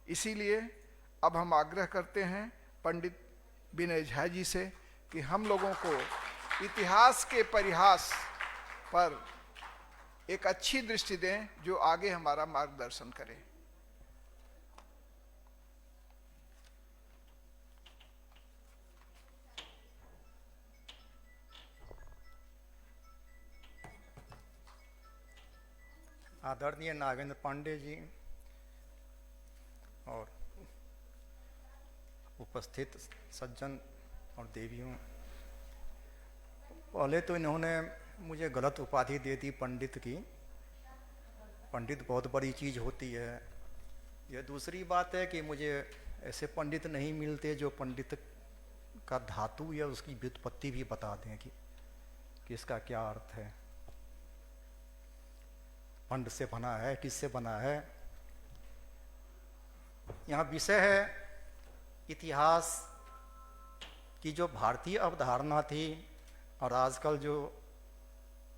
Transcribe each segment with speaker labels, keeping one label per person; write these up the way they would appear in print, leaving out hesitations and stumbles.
Speaker 1: इसीलिए अब हम आग्रह करते हैं पंडित विनय झा जी से कि हम लोगों को इतिहास के परिहास पर एक अच्छी दृष्टि दें जो आगे हमारा मार्गदर्शन करे।
Speaker 2: आदरणीय नागेंद्र पांडे जी और उपस्थित सज्जन और देवियों, पहले तो इन्होंने मुझे गलत उपाधि दे दी पंडित की। पंडित बहुत बड़ी चीज़ होती है। यह दूसरी बात है कि मुझे ऐसे पंडित नहीं मिलते जो पंडित का धातु या उसकी व्युत्पत्ति भी बता दें कि इसका क्या अर्थ है, पंड से बना है, किससे बना है। यहाँ विषय है इतिहास की जो भारतीय अवधारणा थी और आजकल जो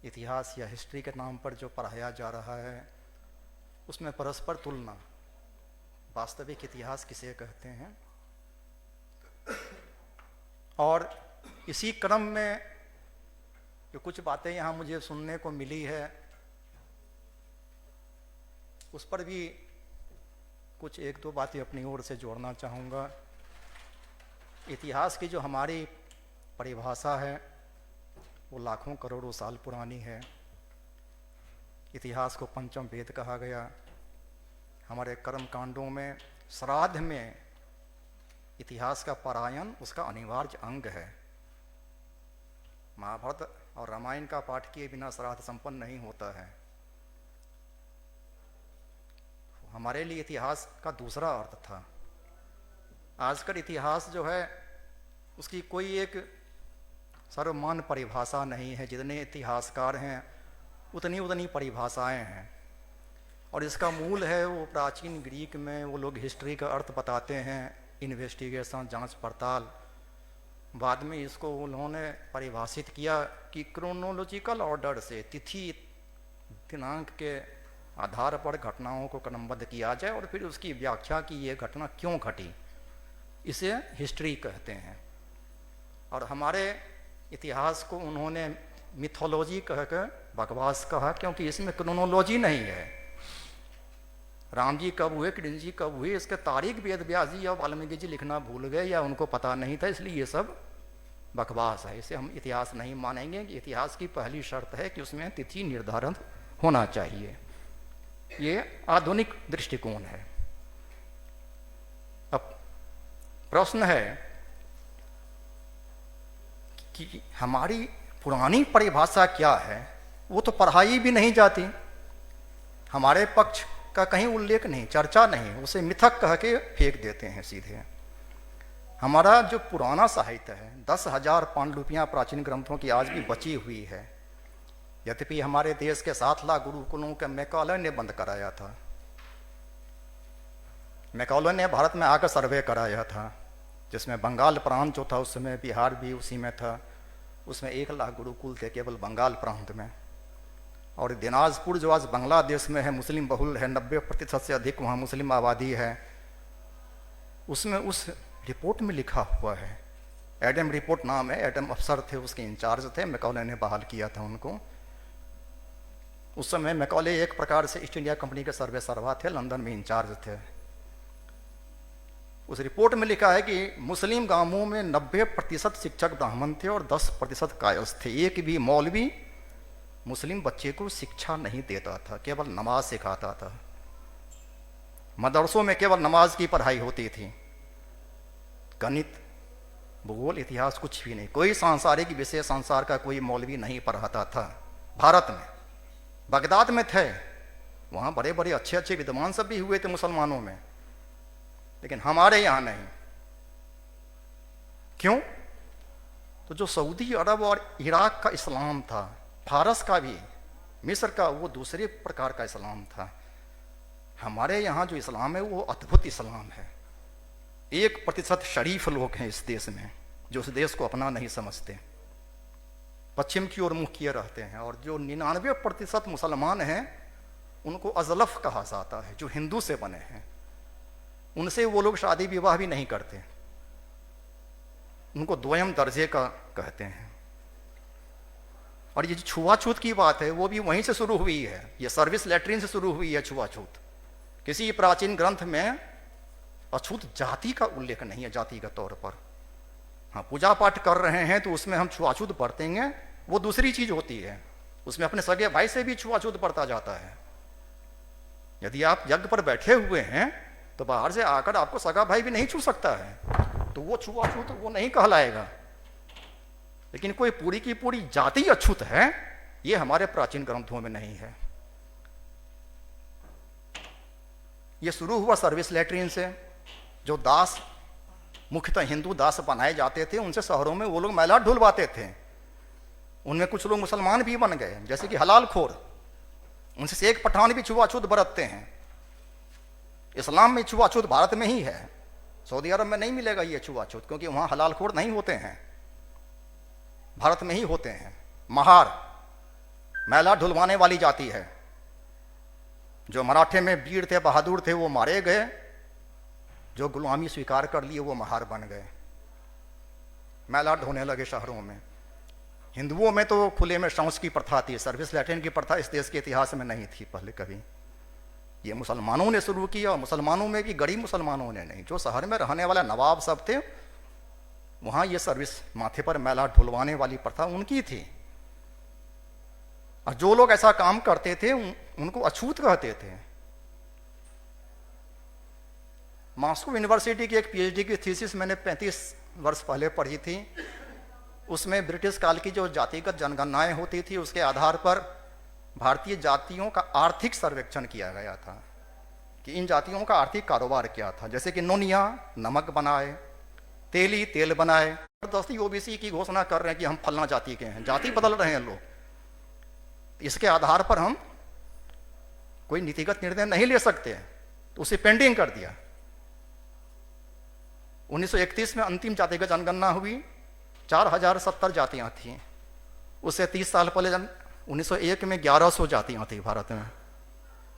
Speaker 2: इतिहास या हिस्ट्री के नाम पर जो पढ़ाया जा रहा है उसमें परस्पर तुलना। वास्तविक इतिहास किसे कहते हैं। और इसी क्रम में जो कुछ बातें यहाँ मुझे सुनने को मिली है उस पर भी कुछ एक दो बातें अपनी ओर से जोड़ना चाहूँगा। इतिहास की जो हमारी परिभाषा है वो लाखों करोड़ों साल पुरानी है। इतिहास को पंचम वेद कहा गया। हमारे कर्म कांडों में, श्राद्ध में इतिहास का पारायण उसका अनिवार्य अंग है। महाभारत और रामायण का पाठ किए बिना श्राद्ध संपन्न नहीं होता है। हमारे लिए इतिहास का दूसरा अर्थ था। आजकल इतिहास जो है उसकी कोई एक सर्वमान्य परिभाषा नहीं है। जितने इतिहासकार हैं उतनी उतनी परिभाषाएं हैं। और इसका मूल है वो प्राचीन ग्रीक में वो लोग हिस्ट्री का अर्थ बताते हैं, इन्वेस्टिगेशन, जांच पड़ताल। बाद में इसको उन्होंने परिभाषित किया कि क्रोनोलॉजिकल ऑर्डर से, तिथि दिनांक के आधार पर घटनाओं को क्रमबद्ध किया जाए और फिर उसकी व्याख्या की ये घटना क्यों घटी, इसे हिस्ट्री कहते हैं। और हमारे इतिहास को उन्होंने मिथोलॉजी कहकर बकवास कहा, क्योंकि इसमें क्रोनोलॉजी नहीं है। राम जी कब हुए, कृष्ण जी कब हुए, इसके तारीख वेद व्यास जी या वाल्मीकि जी लिखना भूल गए या उनको पता नहीं था, इसलिए ये सब बकवास है। इसे हम इतिहास नहीं मानेंगे। कि इतिहास की पहली शर्त है कि उसमें तिथि निर्धारण होना चाहिए। ये आधुनिक दृष्टिकोण है। अब प्रश्न है कि हमारी पुरानी परिभाषा क्या है। वो तो पढ़ाई भी नहीं जाती। हमारे पक्ष का कहीं उल्लेख नहीं, चर्चा नहीं, उसे मिथक कह के फेंक देते हैं सीधे। हमारा जो पुराना साहित्य है, 10,000 पांडुलिपियां प्राचीन ग्रंथों की आज भी बची हुई है। यद्यपि हमारे देश के 7 लाख गुरुकुलों के मैकॉले ने बंद कराया था। मैकॉले ने भारत में आकर सर्वे कराया था, जिसमें बंगाल प्रांत जो था उस समय, बिहार भी उसी में था। उसमें 1 लाख गुरुकुल थे केवल बंगाल प्रांत में। और दिनाजपुर जो आज बांग्लादेश में है, मुस्लिम बहुल है, 90% से अधिक वहाँ मुस्लिम आबादी है। उसमें उस रिपोर्ट में लिखा हुआ है, एडम रिपोर्ट नाम है, एडम अफसर थे उसके इंचार्ज थे, मैकॉले ने बहाल किया था उनको। उस समय मैकॉले एक प्रकार से ईस्ट इंडिया कंपनी के सर्वे सर्वा थे, लंदन में इंचार्ज थे। उस रिपोर्ट में लिखा है कि मुस्लिम गांवों में 90% शिक्षक ब्राह्मण थे और 10% कायस्थ थे। एक भी मौलवी मुस्लिम बच्चे को शिक्षा नहीं देता था, केवल नमाज सिखाता था। मदरसों में केवल नमाज की पढ़ाई होती थी। गणित, भूगोल, इतिहास कुछ भी नहीं। कोई सांसारिक विषय संसार का कोई मौलवी नहीं पढ़ाता था। भारत में, बगदाद में थे, वहाँ बड़े बड़े अच्छे अच्छे विद्वान सब भी हुए थे मुसलमानों में, लेकिन हमारे यहाँ नहीं। क्यों? तो जो सऊदी अरब और इराक का इस्लाम था, फारस का भी, मिस्र का, वो दूसरे प्रकार का इस्लाम था। हमारे यहाँ जो इस्लाम है वो अद्भुत इस्लाम है। 1% शरीफ लोग हैं इस देश में जो इस देश को अपना नहीं समझते, पश्चिम की ओर मुख किए रहते हैं। और जो 99% मुसलमान हैं उनको अजलफ कहा जाता है, जो हिंदू से बने हैं। उनसे वो लोग शादी विवाह भी नहीं करते, उनको द्वयम दर्जे का कहते हैं। और ये जो छुआछूत की बात है वो भी वहीं से शुरू हुई है, ये सर्विस लैट्रिन से शुरू हुई है छुआछूत। किसी प्राचीन ग्रंथ में अछूत जाति का उल्लेख नहीं है जातिगत तौर पर। हाँ, पूजा पाठ कर रहे हैं तो उसमें हम छुआछूत बरतेंगे, वो दूसरी चीज होती है। उसमें अपने सगे भाई से भी छुआछूत बरता जाता है। यदि आप यज्ञ पर बैठे हुए हैं तो बाहर से आकर आपको सगा भाई भी नहीं छू सकता है, तो वो छुआछूत वो नहीं कहलाएगा। लेकिन कोई पूरी की पूरी जाति अछूत है, ये हमारे प्राचीन ग्रंथों में नहीं है। ये शुरू हुआ सर्विस लैट्रिन से। जो दास, मुख्यतः हिंदू दास बनाए जाते थे, उनसे शहरों में वो लोग मैला ढुलवाते थे। उनमें कुछ लोग मुसलमान भी बन गए, जैसे कि हलाल खोर। उनसे शेख पठान भी छुआछूत बरतते हैं। इस्लाम में छुआछूत भारत में ही है, सऊदी अरब में नहीं मिलेगा ये छुआछूत, क्योंकि वहां हलाल खोर नहीं होते हैं, भारत में ही होते हैं। महार मैला ढुलवाने वाली जाति है। जो मराठे में वीर थे, बहादुर थे, वो मारे गए। जो गुलामी स्वीकार कर लिए वो महार बन गए, मैला ढोने लगे शहरों में। हिंदुओं में तो खुले में शौच की प्रथा थी, सर्विस लैट्रिन की प्रथा इस देश के इतिहास में नहीं थी पहले कभी। ये मुसलमानों ने शुरू किया, और मुसलमानों में भी गरीब मुसलमानों ने नहीं, जो शहर में रहने वाले नवाब सब थे, वहां ये सर्विस माथे पर मैला ढुलवाने वाली प्रथा उनकी थी। और जो लोग ऐसा काम करते थे उनको अछूत कहते थे। मॉस्को यूनिवर्सिटी की एक पीएचडी की थीसिस मैंने 35 वर्ष पहले पढ़ी थी। उसमें ब्रिटिश काल की जो जातिगत जनगणनाएं होती थी, उसके आधार पर भारतीय जातियों का आर्थिक सर्वेक्षण किया गया था कि इन जातियों का आर्थिक कारोबार क्या था। जैसे कि नोनिया नमक बनाए, तेली तेल बनाए। जबरदस्ती ओबीसी की घोषणा कर रहे हैं कि हम फलना जाति के हैं, जाति बदल रहे हैं लोग। इसके आधार पर हम कोई नीतिगत निर्णय नहीं ले सकते, तो उसे पेंडिंग कर दिया। 1931 में अंतिम जातिगत जनगणना हुई, 4070 जातियां थी। उससे 30 साल पहले 1901 में 1100 जातियां थी भारत में।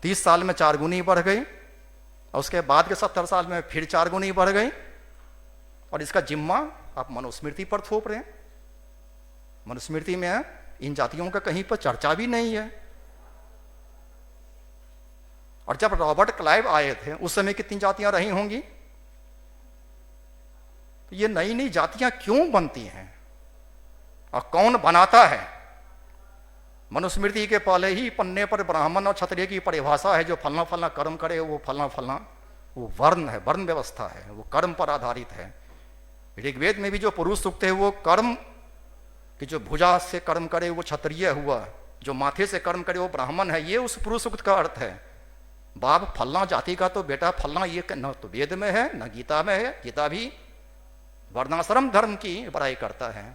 Speaker 2: 30 साल में 4 गुनी बढ़ गई, और उसके बाद के 70 साल में फिर 4 गुनी बढ़ गई। और इसका जिम्मा आप मनुस्मृति पर थोप रहे हैं। मनुस्मृति में इन जातियों का कहीं पर चर्चा भी नहीं है। और जब रॉबर्ट क्लाइव आए थे उस समय कितनी जातियां रही होंगी? ये नई नई जातियां क्यों बनती हैं और कौन बनाता है? मनुस्मृति के पहले ही पन्ने पर ब्राह्मण और क्षत्रिय की परिभाषा है, जो फलना फलना कर्म करे वो फलना फलना, वो वर्ण है, वर्ण व्यवस्था है, वो कर्म पर आधारित है। ऋग्वेद में भी जो पुरुष सूक्त है वो कर्म कि जो भुजा से कर्म करे वो क्षत्रिय हुआ, जो माथे से कर्म करे वो ब्राह्मण है। ये उस पुरुष सूक्त का अर्थ है। बाप फलना जाति का तो बेटा फलना, ये न तो वेद में है न गीता में है। गीता भी वर्णाश्रम धर्म की बड़ाई करता है,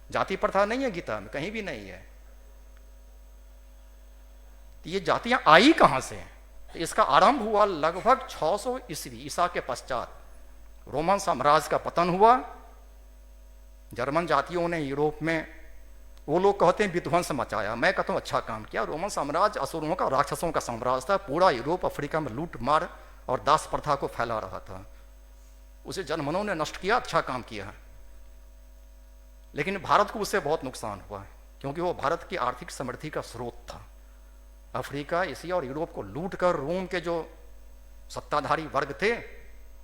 Speaker 2: जाति प्रथा नहीं है गीता में, कहीं भी नहीं है। तो ये जातियां आई कहां से? तो इसका आरंभ हुआ लगभग 600 ईस्वी ईसा के पश्चात। रोमन साम्राज्य का पतन हुआ। जर्मन जातियों ने यूरोप में, वो लोग कहते हैं विध्वंस मचाया, मैं कहता हूं अच्छा काम किया। रोमन साम्राज्य असुरों का, राक्षसों का साम्राज्य था। पूरा यूरोप अफ्रीका में लूट मार और दास प्रथा को फैला रहा था। उसे जर्मनों ने नष्ट किया, अच्छा काम किया। लेकिन भारत को उससे बहुत नुकसान हुआ, क्योंकि वो भारत की आर्थिक समृद्धि का स्रोत था। अफ्रीका, एशिया और यूरोप को लूट कर रोम के जो सत्ताधारी वर्ग थे,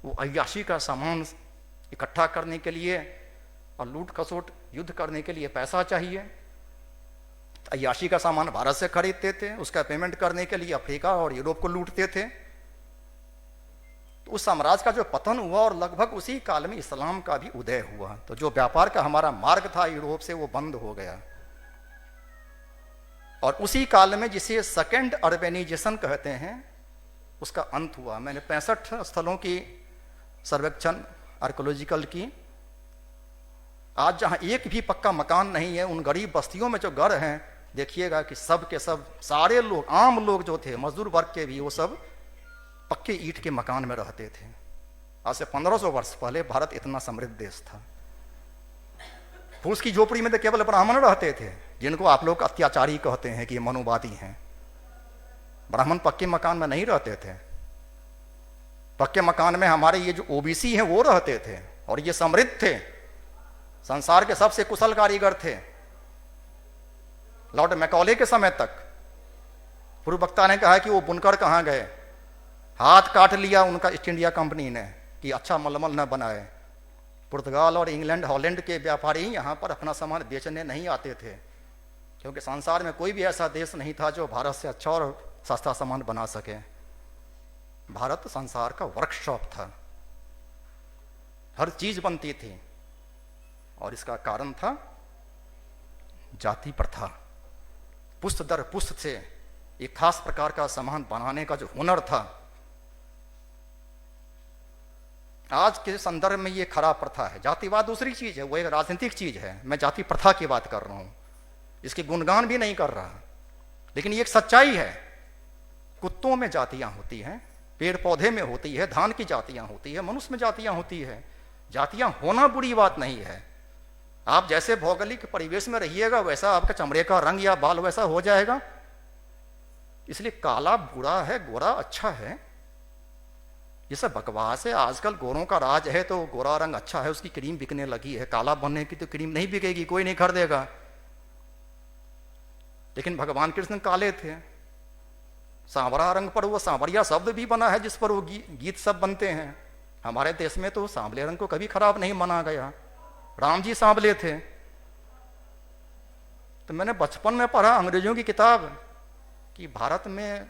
Speaker 2: वो अय्याशी का सामान इकट्ठा करने के लिए और लूट खसोट युद्ध करने के लिए पैसा चाहिए। अय्याशी का सामान भारत से खरीदते थे, उसका पेमेंट करने के लिए अफ्रीका और यूरोप को लूटते थे। तो उस साम्राज्य का जो पतन हुआ और लगभग उसी काल में इस्लाम का भी उदय हुआ। तो जो व्यापार का हमारा मार्ग था यूरोप से, वो बंद हो गया। और उसी काल में जिसे सेकेंड अर्बेनाइजेशन कहते हैं, उसका अंत हुआ। मैंने 65 स्थलों की सर्वेक्षण आर्कोलॉजिकल की। आज जहां एक भी पक्का मकान नहीं है, उन गरीब बस्तियों में जो घर हैं, देखिएगा कि सब के सब, सारे लोग, आम लोग जो थे, मजदूर वर्ग के भी, वो सब पक्के ईंट के मकान में रहते थे। आज से 1500 वर्ष पहले भारत इतना समृद्ध देश था। फूस की झोपड़ी में तो केवल ब्राह्मण रहते थे, जिनको आप लोग अत्याचारी कहते हैं कि मनुवादी हैं। ब्राह्मण पक्के मकान में नहीं रहते थे। पक्के मकान में हमारे ये जो ओबीसी हैं वो रहते थे, और ये समृद्ध थे, संसार के सबसे कुशल कारीगर थे। लॉर्ड मैकॉले के समय तक पूर्व वक्ता ने कहा कि वो बुनकर कहाँ गए, हाथ काट लिया उनका ईस्ट इंडिया कंपनी ने कि अच्छा मलमल न बनाए। पुर्तगाल और इंग्लैंड हॉलैंड के व्यापारी यहाँ पर अपना सामान बेचने नहीं आते थे, क्योंकि संसार में कोई भी ऐसा देश नहीं था जो भारत से अच्छा और सस्ता सामान बना सके। भारत संसार का वर्कशॉप था, हर चीज बनती थी, और इसका कारण था जाति प्रथा। पुष्ट दर पुष्ट से एक खास प्रकार का सामान बनाने का जो हुनर था, आज के संदर्भ में ये खराब प्रथा है। जातिवाद दूसरी चीज है, वो एक राजनीतिक चीज है, मैं जाति प्रथा की बात कर रहा हूं, इसके गुणगान भी नहीं कर रहा, लेकिन ये एक सच्चाई है। कुत्तों में जातियां होती हैं, पेड़ पौधे में होती है, धान की जातियां होती है, मनुष्य में जातियां होती है। जातियां होना बुरी बात नहीं है। आप जैसे भौगोलिक परिवेश में रहिएगा वैसा आपका चमड़े का रंग या बाल वैसा हो जाएगा। इसलिए काला बुरा है, गोरा अच्छा है, ये सब बकवास है। आजकल गोरों का राज है, तो गोरा रंग अच्छा है, उसकी क्रीम बिकने लगी है। काला बनने की तो क्रीम नहीं बिकेगी, कोई नहीं खरीदेगा। लेकिन भगवान कृष्ण काले थे, सांवरा रंग पर वो सांवरिया शब्द भी बना है, जिस पर वो गीत सब बनते हैं। हमारे देश में तो सांवले रंग को कभी खराब नहीं माना गया। राम जी सांवले थे। तो मैंने बचपन में पढ़ा अंग्रेजों की किताब कि भारत में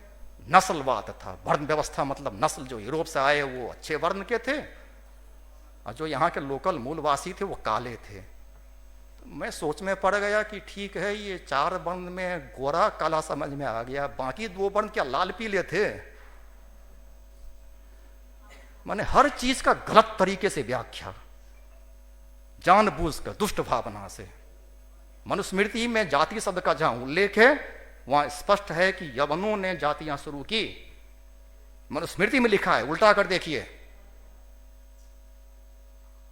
Speaker 2: नस्लवाद था, वर्ण व्यवस्था, मतलब नस्ल जो यूरोप से आए वो अच्छे वर्ण के थे, और जो यहाँ के लोकल मूलवासी थे वो काले थे। तो मैं सोच में पड़ गया कि ठीक है, ये 4 वर्ण में गोरा काला समझ में आ गया, बाकी 2 वर्ण क्या लाल पीले थे। मैंने हर चीज का गलत तरीके से व्याख्या, जानबूझकर दुष्ट भावना से। मनुस्मृति में जाति शब्द का जहां उल्लेख है वहां स्पष्ट है कि यवनों ने जातियां शुरू की। मनुस्मृति में लिखा है, उल्टा कर देखिए।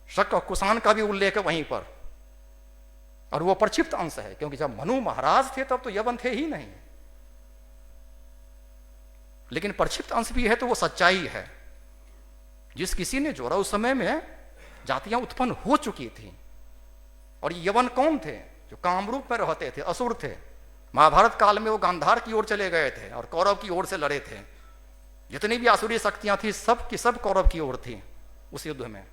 Speaker 2: शक और कुषाण का भी उल्लेख है वहीं पर, और वो प्रक्षिप्त अंश है, क्योंकि जब मनु महाराज थे तब तो यवन थे ही नहीं। लेकिन प्रक्षिप्त अंश भी है तो वो सच्चाई है। जिस किसी ने जोड़ा, उस समय में जातियां उत्पन्न हो चुकी थी। और ये यवन कौन थे? जो कामरूप में रहते थे, असुर थे। महाभारत काल में वो गांधार की ओर चले गए थे और कौरव की ओर से लड़े थे। जितनी भी आसुरी शक्तियां थी सब की सब कौरव की ओर थी उस युद्ध में।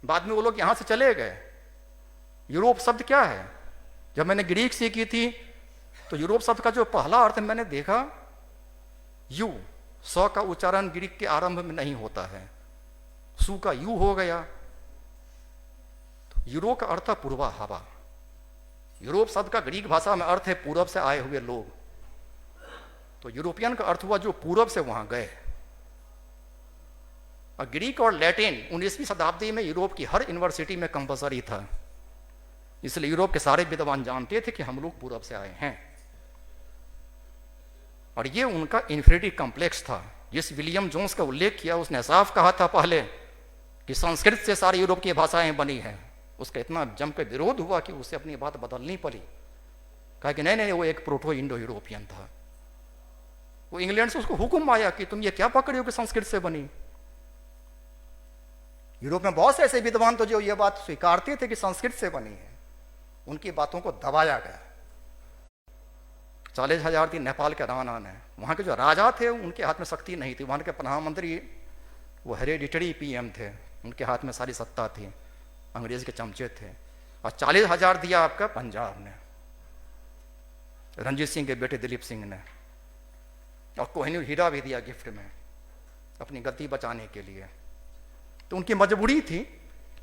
Speaker 2: बाद में वो लोग यहां से चले गए। यूरोप शब्द क्या है? जब मैंने ग्रीक सीखी थी तो यूरोप शब्द का जो पहला अर्थ मैंने देखा, यू, सौ का उच्चारण ग्रीक के आरंभ में नहीं होता है, सु का यू हो गया। तो यूरो का अर्थ है पूर्वा हवा। यूरोप शब्द का ग्रीक भाषा में अर्थ है पूरब से आए हुए लोग। तो यूरोपियन का अर्थ हुआ जो पूरब से वहां गए। और ग्रीक और लैटिन 19वीं शताब्दी में यूरोप की हर यूनिवर्सिटी में कंपलसरी था। इसलिए यूरोप के सारे विद्वान जानते थे कि हम लोग पूरब से आए हैं। और ये उनका इन्फिनिटी कॉम्प्लेक्स था। जिस विलियम जोन्स का उल्लेख किया उसने साफ कहा था पहले कि संस्कृत से सारी यूरोप की भाषाएं बनी हैं। उसका इतना जमकर विरोध हुआ कि उसे अपनी बात बदलनी पड़ी। कहा कि नहीं नहीं, वो एक प्रोटो इंडो यूरोपियन था। वो इंग्लैंड से उसको हुक्म आया कि तुम ये क्या पकड़े हो कि संस्कृत से बनी। यूरोप में बहुत से ऐसे विद्वान तो जो ये बात स्वीकारते थे कि संस्कृत से बनी है, उनकी बातों को दबाया गया। 40,000 थी नेपाल के राणा ने। वहां के जो राजा थे उनके हाथ में शक्ति नहीं थी। वहां के प्रधानमंत्री वो हेरेडिटरी पीएम थे, उनके हाथ में सारी सत्ता थी, अंग्रेज के चमचे थे। और 40,000 दिया आपका पंजाब ने, रंजीत सिंह के बेटे दिलीप सिंह ने। और कोहिनूर हीरा भी दिया गिफ्ट में अपनी गद्दी बचाने के लिए। तो उनकी मजबूरी थी,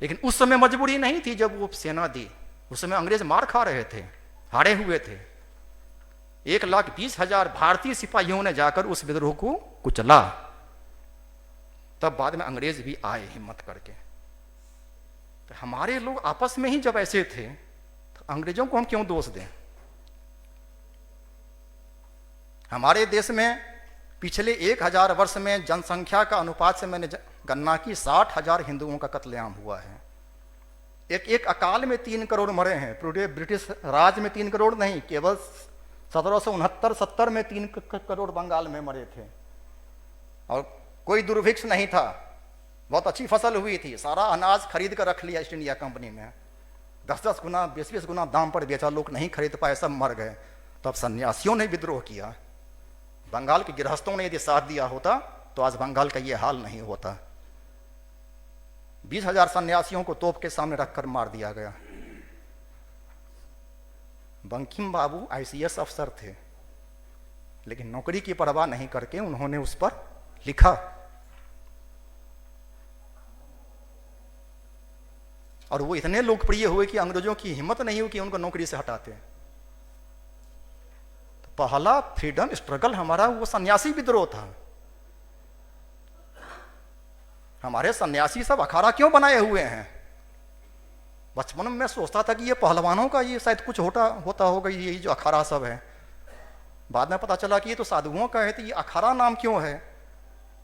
Speaker 2: लेकिन उस समय मजबूरी नहीं थी जब वो सेना दी। उस समय अंग्रेज मार खा रहे थे, हारे हुए थे। 1,20,000 भारतीय सिपाहियों ने जाकर उस विद्रोह को कुचला। तब बाद में अंग्रेज भी आए हिम्मत करके। तो हमारे लोग आपस में ही जब ऐसे थे तो अंग्रेजों को हम क्यों दोष दें? हमारे देश में पिछले 1,000 वर्ष में जनसंख्या का अनुपात से मैंने गणना की 60,000 हिंदुओं का कत्लेआम हुआ है। एक अकाल में 3 करोड़ मरे हैं। पूरे ब्रिटिश राज में 3 करोड़ नहीं, केवल 1769-70 में 3 करोड़ बंगाल में मरे थे। और कोई दुर्भिक्ष नहीं था, बहुत अच्छी फसल हुई थी, सारा अनाज खरीद कर रख लिया ईस्ट इंडिया कंपनी में, 10-10 गुना 20-20 गुना दाम पर बेचा, लोग नहीं खरीद पाए, सब मर गए। तो अब सन्यासियों ने विद्रोह किया। बंगाल के गृहस्थों ने यदि साथ दिया होता तो आज बंगाल का ये हाल नहीं होता। 20,000 सन्यासियों को तोप के सामने रखकर मार दिया गया। बंकिम बाबू ICS अफसर थे, लेकिन नौकरी की परवाह नहीं करके उन्होंने उस पर लिखा। और वो इतने लोकप्रिय हुए कि अंग्रेजों की हिम्मत नहीं हुई कि उनको नौकरी से हटाते। तो पहला फ्रीडम स्ट्रगल हमारा वो सन्यासी विद्रोह था। हमारे सन्यासी सब अखाड़ा क्यों बनाए हुए हैं? बचपन में मैं सोचता था कि ये पहलवानों का ये शायद कुछ होता होगा, ये जो अखाड़ा सब है। बाद में पता चला कि ये तो साधुओं का है, तो ये अखाड़ा नाम क्यों है?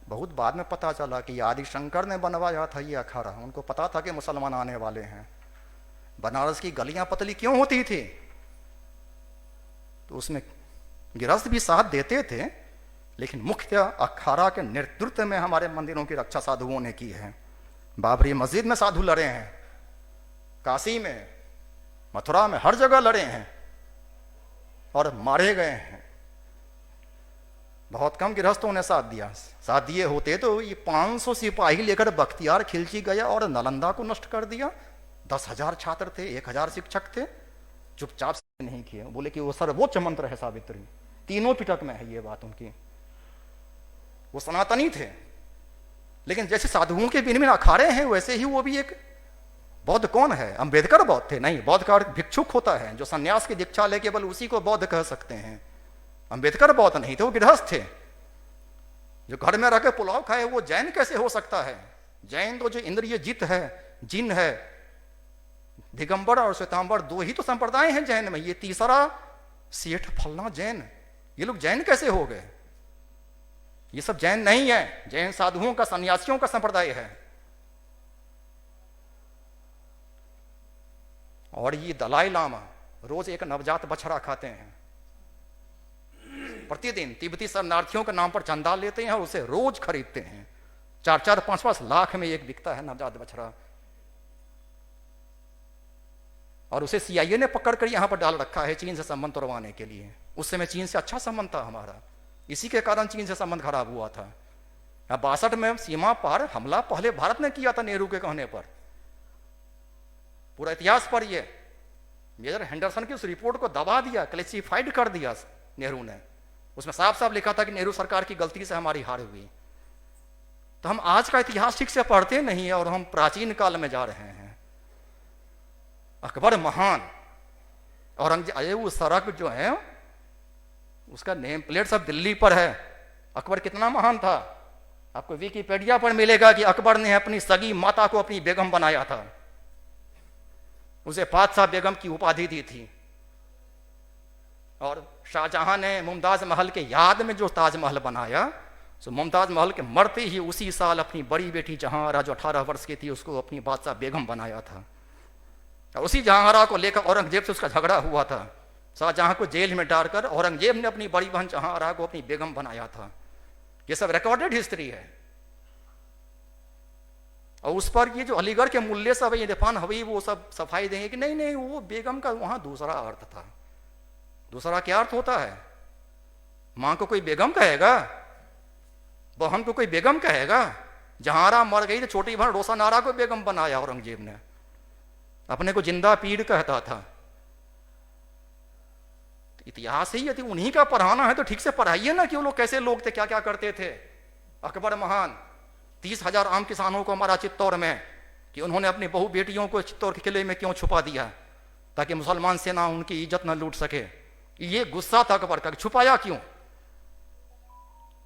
Speaker 2: बहुत बाद में पता चला कि आदि शंकर ने बनवाया था ये अखाड़ा। उनको पता था कि मुसलमान आने वाले हैं। बनारस की गलियां पतली क्यों होती थी? तो उसमें गृहस्थ भी साथ देते थे, लेकिन मुख्य अखाड़ा के नेतृत्व में हमारे मंदिरों की रक्षा साधुओं ने की है। बाबरी मस्जिद में साधु लड़े हैं, काशी में, मथुरा में, हर जगह लड़े हैं और मारे गए हैं। बहुत कम गृहस्थों ने साथ दिया। साथ दिए होते तो ये 500 सिपाही लेकर बख्तियार खिलची गया और नालंदा को नष्ट कर दिया। 10,000 छात्र थे, 1,000 शिक्षक थे, चुपचाप से नहीं किए। बोले कि वो सर्वोच्च मंत्र है सावित्री, तीनों पिटक में है ये बात उनकी। वो सनातनी थे, लेकिन जैसे साधुओं के बिन अखाड़े हैं वैसे ही वो भी एक बौद्ध कौन है? अंबेडकर बौद्ध थे? नहीं, बौद्ध का भिक्षुक होता है जो सन्यास की दीक्षा ले केवल उसी को बौद्ध कह सकते हैं। अंबेडकर बौद्ध नहीं थे, वो गृहस्थ थे। जो घर में रह के पुलाव खाए वो जैन कैसे हो सकता है? जैन तो जो इंद्रिय जित है, जिन है। दिगंबर और श्वेतांबर 2 ही तो संप्रदाय हैं जैन में, ये तीसरा सेठ फलना जैन, ये लोग जैन कैसे हो गए? ये सब जैन नहीं है, जैन साधुओं का, सन्यासियों का संप्रदाय है। और ये दलाई लामा रोज एक नवजात बछड़ा खाते हैं। प्रतिदिन तिब्बती शरणार्थियों के नाम पर चंदा लेते हैं और उसे रोज खरीदते हैं। 4-4, 5-5 लाख में एक बिकता है नवजात बछड़ा। और उसे CIA ने पकड़कर यहां पर डाल रखा है चीन से संबंध तोड़वाने के लिए। उस समय चीन से अच्छा संबंध था हमारा, इसी के कारण चीन से संबंध खराब हुआ था। 62 में सीमा पार हमला पहले भारत ने किया था नेहरू के कहने पर। पूरा इतिहास पर ये मेजर हेंडरसन की उस रिपोर्ट को दबा दिया, क्लेसिफाइड कर दिया नेहरू ने। उसमें साफ साफ लिखा था कि नेहरू सरकार की गलती से हमारी हार हुई। तो हम आज का इतिहास ठीक से पढ़ते नहीं है और हम प्राचीन काल में जा रहे हैं। अकबर महान, औरंगजेब, वो सड़क जो है उसका नेम प्लेट सब दिल्ली पर है। अकबर कितना महान था? आपको विकिपीडिया पर मिलेगा कि अकबर ने अपनी सगी माता को अपनी बेगम बनाया था, उसे बादशाह बेगम की उपाधि दी थी। और शाहजहां ने मुमताज महल के याद में जो ताजमहल बनाया, तो मुमताज महल के मरते ही उसी साल अपनी बड़ी बेटी जहांआरा जो 18 वर्ष की थी उसको अपनी बादशाह बेगम बनाया था। और उसी जहांआरा को लेकर औरंगजेब से उसका झगड़ा हुआ था। शाहजहां को जेल में डालकर औरंगजेब ने अपनी बड़ी बहन जहांआरा को अपनी बेगम बनाया था। ये सब रिकॉर्डेड हिस्ट्री है। और उस पर ये जो अलीगढ़ के मुल्ले सब है, ये इरफान हबीब, वो सब सफाई देंगे कि नहीं नहीं वो बेगम का वहां दूसरा अर्थ था। दूसरा क्या अर्थ होता है? मां को कोई बेगम कहेगा? बहन को कोई बेगम कहेगा? जहांआरा मर गई तो छोटी बहन रोशनारा को बेगम बनाया औरंगजेब ने, अपने को जिंदा पीर कहता था। इतिहास ही यदि उन्हीं का पढ़ाना है तो ठीक से पढ़ाइए ना कि वो लोग कैसे लोग थे, क्या क्या करते थे। अकबर महान 30,000 आम किसानों को मारा चित्तौड़ में कि उन्होंने अपनी बहु बेटियों को चित्तौड़ के किले में क्यों छुपा दिया, ताकि मुसलमान सेना उनकी इज्जत न लूट सके। ये गुस्सा था अकबर का, छुपाया क्यों?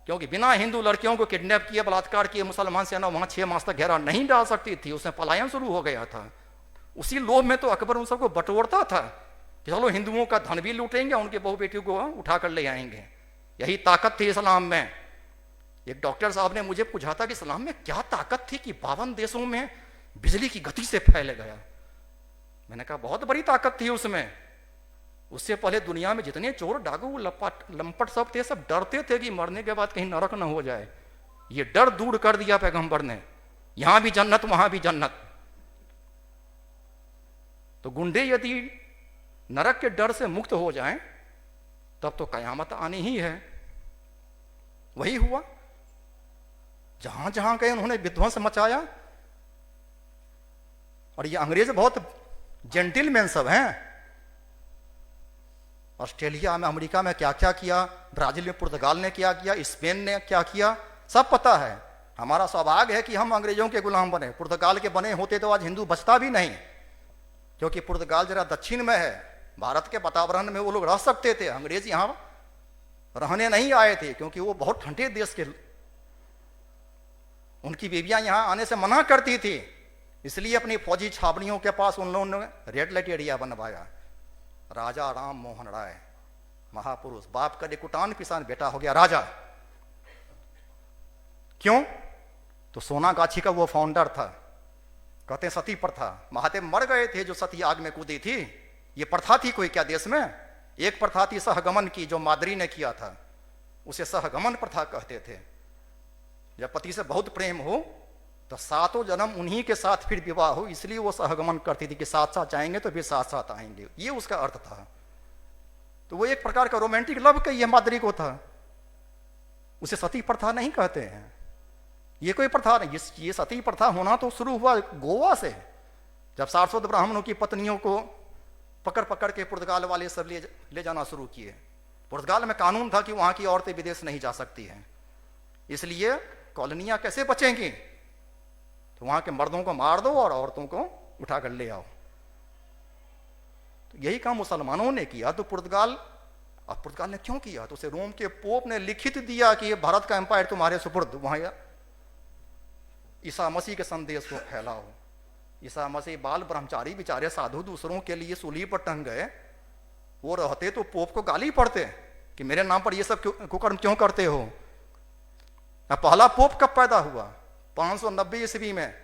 Speaker 2: क्योंकि बिना हिंदू लड़कियों को किडनैप किए, बलात्कार किए मुसलमान सेना वहां 6 मास तक घेरा नहीं डाल सकती थी, उसमें पलायन शुरू हो गया था। उसी लोभ में तो अकबर उन सबको बटोरता था कि चलो हिंदुओं का धन भी लूटेंगे, उनकी बहु बेटियों को उठाकर ले आएंगे। यही ताकत थी इस्लाम में। एक डॉक्टर साहब ने मुझे पूछा था कि इस्लाम में क्या ताकत थी कि 52 देशों में बिजली की गति से फैल गया। मैंने कहा बहुत बड़ी ताकत थी उसमें। उससे पहले दुनिया में जितने चोर डाकू लंपट सब थे, सब डरते थे कि मरने के बाद कहीं नरक न हो जाए। ये डर दूर कर दिया पैगंबर ने, यहां भी जन्नत वहां भी जन्नत। तो गुंडे यदि नरक के डर से मुक्त हो जाएं तब तो कयामत आनी ही है। वही हुआ, जहां जहां गए उन्होंने विध्वंस मचाया। और ये अंग्रेज बहुत जेंटिलमैन सब हैं। ऑस्ट्रेलिया में, अमेरिका में क्या क्या किया, ब्राजील में, पुर्तगाल ने क्या किया, स्पेन ने क्या किया, सब पता है। हमारा सौभाग्य है कि हम अंग्रेजों के गुलाम बने। पुर्तगाल के बने होते तो आज हिंदू बचता भी नहीं, क्योंकि पुर्तगाल जरा दक्षिण में है, भारत के वातावरण में वो लोग रह सकते थे। अंग्रेज यहां रहने नहीं आए थे, क्योंकि वो बहुत ठंडे देश के, उनकी बीवियां यहां आने से मना करती थी। इसलिए अपनी फौजी छावनियों के पास उन लोगों ने रेड लाइट एरिया बनवाया। राजा राम मोहन राय, महापुरुष, बाप का कुटान किसान, बेटा हो गया राजा। क्यों? तो सोनागाछी का वो फाउंडर था। कहते हैं सती प्रथा, महादेव मर गए थे जो सती आग में कूदी थी। ये प्रथा थी कोई क्या देश में? एक प्रथा थी सहगमन की, जो मादरी ने किया था, उसे सहगमन प्रथा कहते थे। जब पति से बहुत प्रेम हो तो सातों जन्म उन्हीं के साथ फिर विवाह हो, इसलिए वो सहगमन करती थी कि साथ साथ जाएंगे तो फिर साथ साथ आएंगे, ये उसका अर्थ था। तो वो एक प्रकार का रोमांटिक लव का ये मादरी को था, उसे सती प्रथा नहीं कहते हैं। ये कोई प्रथा नहीं, ये सती प्रथा होना तो शुरू हुआ गोवा से, जब सारस्वत ब्राह्मणों की पत्नियों को पकड़ पकड़ के पुर्तगाल वाले सब ले जाना शुरू किए। पुर्तगाल में कानून था कि वहां की औरतें विदेश नहीं जा सकती हैं, इसलिए कॉलोनियां कैसे बचेंगी? तो वहां के मर्दों को मार दो और औरतों को उठाकर ले आओ। तो यही काम मुसलमानों ने किया। तो पुर्तगाल, अब पुर्तगाल ने क्यों किया? तो उसे रोम के पोप ने लिखित दिया कि ये भारत का एम्पायर तुम्हारे सुपुर्द, वहां ईसा मसीह के संदेश को फैलाओ। ईसा मसीह बाल ब्रह्मचारी बेचारे साधु दूसरों के लिए सूली पर टंग गए, वो रहते तो पोप को गाली पड़ते कि मेरे नाम पर ये सब कुकर्म क्यों करते हो। अब पहला पोप कब पैदा हुआ? 590 ईस्वी में,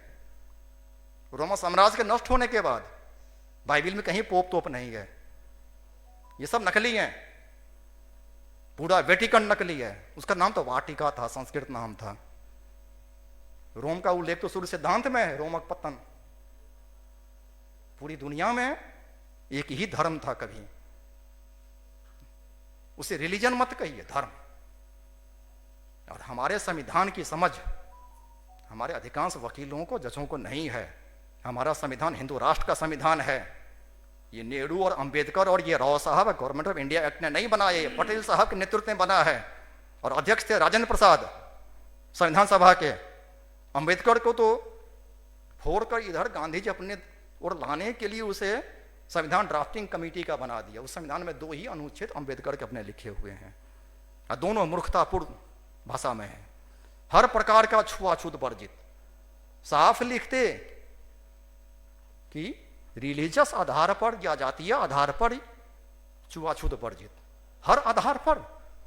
Speaker 2: रोमन साम्राज्य के नष्ट होने के बाद। बाइबिल में कहीं पोप तोप नहीं है, ये सब नकली हैं। पूरा वेटिकन नकली है, उसका नाम तो वाटिका था, संस्कृत नाम था। रोम का उल्लेख तो सूर्य सिद्धांत में है, रोमक पतन। पूरी दुनिया में एक ही धर्म था कभी, उसे रिलीजन मत कहिए, धर्म। और हमारे संविधान की समझ हमारे अधिकांश वकीलों को, जजों को नहीं है। हमारा संविधान हिंदू राष्ट्र का संविधान है। ये नेहरू और अंबेडकर और ये राव साहब गवर्नमेंट ऑफ इंडिया एक्ट ने नहीं बनाया, ये पटेल साहब के नेतृत्व में बना है। और अध्यक्ष थे राजेंद्र प्रसाद संविधान सभा के। अंबेडकर को तो फोड़कर इधर गांधी जी अपने और लाने के लिए उसे संविधान ड्राफ्टिंग कमेटी का बना दिया। उस संविधान में 2 ही अनुच्छेद अंबेडकर के अपने लिखे हुए हैं, और दोनों मूर्खतापूर्ण भाषा में है। हर प्रकार का छुआछूत वर्जित, साफ लिखते कि रिलीजियस आधार पर या जातीय आधार पर छुआछूत वर्जित, हर आधार पर।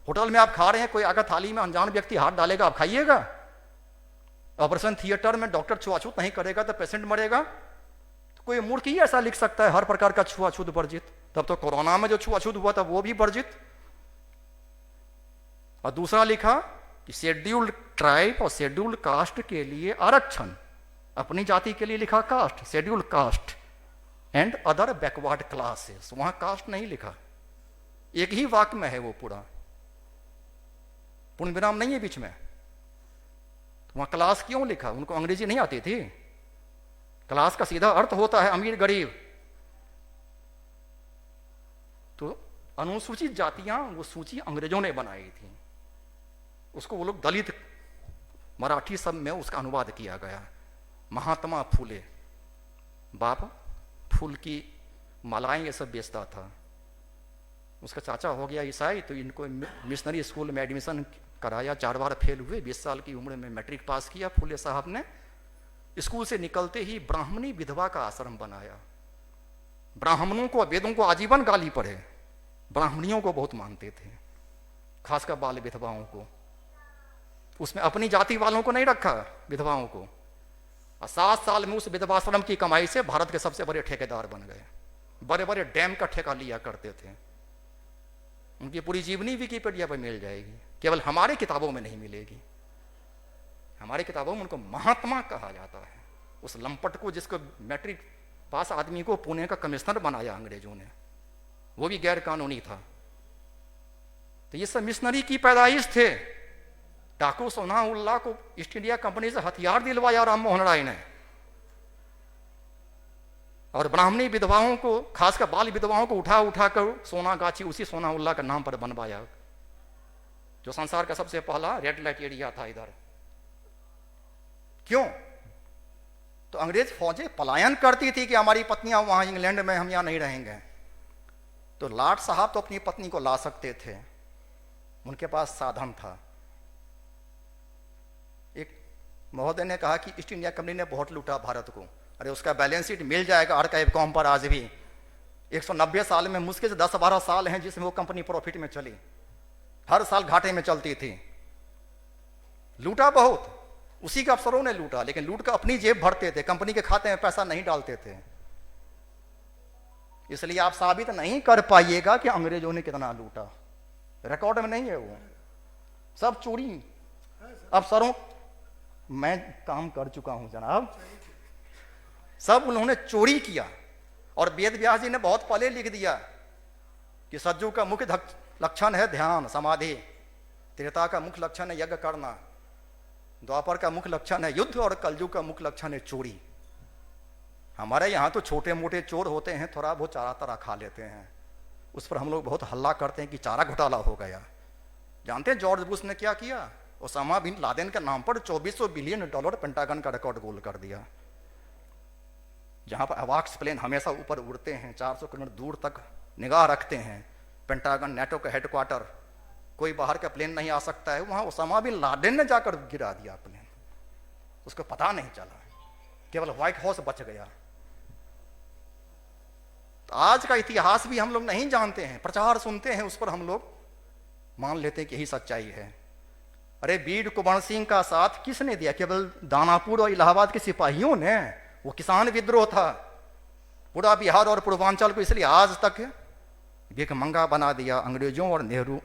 Speaker 2: होटल में आप खा रहे हैं, कोई अगर थाली में अनजान व्यक्ति हाथ डालेगा, आप खाइएगा? ऑपरेशन थिएटर में डॉक्टर छुआछूत नहीं करेगा तो पेशेंट मरेगा? तो कोई मूर्ख ही ऐसा लिख सकता है, हर प्रकार का छुआछूत वर्जित। तब तो कोरोना में जो छुआछूत हुआ था वो भी वर्जित। और दूसरा लिखा कि शेड्यूल्ड ट्राइब और शेड्यूल्ड कास्ट के लिए आरक्षण, अपनी जाति के लिए लिखा caste, scheduled caste and other backward classes, वहां कास्ट नहीं लिखा। एक ही वाक्य में है वो पूरा, पूर्ण विराम नहीं है बीच में। तो वहां क्लास क्यों लिखा? उनको अंग्रेजी नहीं आती थी? क्लास का सीधा अर्थ होता है अमीर गरीब। तो अनुसूचित जातियां, वो सूची अंग्रेजों ने बनाई थी, उसको वो लोग दलित, मराठी सब में उसका अनुवाद किया गया। महात्मा फूले, बाप फूल की मालाएं ये सब बेचता था। उसका चाचा हो गया ईसाई, तो इनको मिशनरी स्कूल में एडमिशन कराया, 4 बार फेल हुए, 20 साल की उम्र में मैट्रिक पास किया फूले साहब ने। स्कूल से निकलते ही ब्राह्मणी विधवा का आश्रम बनाया। ब्राह्मणों को, वेदों को आजीवन गाली पड़े, ब्राह्मणियों को बहुत मानते थे, खासकर बाल विधवाओं को। उसमें अपनी जाति वालों को नहीं रखा, विधवाओं को। और 7 साल में उस विधवाश्रम की कमाई से भारत के सबसे बड़े ठेकेदार बन गए। बड़े बड़े डैम का ठेका लिया करते थे। उनकी पूरी जीवनी विकिपीडिया पर मिल जाएगी, केवल हमारे किताबों में नहीं मिलेगी। हमारी किताबों में उनको महात्मा कहा जाता है। उस लंपट को, जिसको मैट्रिक पास आदमी को पुणे का कमिश्नर बनाया अंग्रेजों ने, वो भी गैर कानूनी था। तो ये सब मिशनरी की पैदाइश थे। डाकू सोनाउल्लाह को ईस्ट इंडिया कंपनी से हथियार दिलवाया राम मोहन राय ने, और ब्राह्मणी विधवाओं को, खासकर बाल विधवाओं को उठा उठा कर सोनागाछी उसी सोनाउल्लाह के नाम पर बनवाया, जो संसार का सबसे पहला रेड लाइट एरिया था इधर। क्यों? तो अंग्रेज फौजें पलायन करती थी कि हमारी पत्नियां वहां इंग्लैंड में, हम यहां नहीं रहेंगे। तो लाट साहब तो अपनी पत्नी को ला सकते थे, उनके पास साधन था। एक महोदय ने कहा कि ईस्ट इंडिया कंपनी ने बहुत लूटा भारत को। अरे उसका बैलेंस शीट मिल जाएगा आर्काइव.com पर आज भी। 190 साल में मुश्किल से 10-12 साल हैं जिसमें वो कंपनी प्रॉफिट में चली, हर साल घाटे में चलती थी। लूटा बहुत, उसी के अफसरों ने लूटा, लेकिन लूट का अपनी जेब भरते थे, कंपनी के खाते में पैसा नहीं डालते थे। इसलिए आप साबित नहीं कर पाइएगा कि अंग्रेजों ने कितना लूटा, रिकॉर्ड में नहीं है वो। सब चोरी अफसरों, मैं काम कर चुका हूं जनाब, सब उन्होंने चोरी किया। और वेद व्यास जी ने बहुत पहले लिख दिया कि सज्जू का मुख्य लक्षण है ध्यान समाधि, त्रेता का मुख्य लक्षण है यज्ञ करना, द्वापर का मुख्य लक्षण है युद्ध, और कलयुग का मुख्य लक्षण है चोरी। हमारे यहाँ तो छोटे मोटे चोर होते हैं, थोड़ा बहुत चारा तारा खा लेते हैं, उस पर हम लोग बहुत हल्ला करते हैं कि चारा घोटाला हो गया। जानते हैं जॉर्ज बुश ने क्या किया? ओसामा बिन लादेन के नाम पर $2400 बिलियन पेंटागन का रिकॉर्ड गोल कर दिया। जहां पर अवाक्स प्लेन हमेशा ऊपर उड़ते हैं, 400 किलोमीटर दूर तक निगाह रखते हैं, पेंटागन नेटो का हेडक्वार्टर, कोई बाहर का प्लेन नहीं आ सकता है, वहां ओसामा बिन लादेन ने जाकर गिरा दिया प्लेन, उसको पता नहीं चला, केवल व्हाइट हाउस बच गया। तो आज का इतिहास भी हम लोग नहीं जानते हैं, प्रचार सुनते हैं, उस पर हम लोग मान लेते हैं कि यही सच्चाई है। अरे वीर कुंवर सिंह का साथ किसने दिया? केवल दानापुर और इलाहाबाद के सिपाहियों ने। वो किसान विद्रोह था, पूरा बिहार और पूर्वांचल को इसलिए आज तक भिखमंगा बना दिया अंग्रेजों और नेहरू।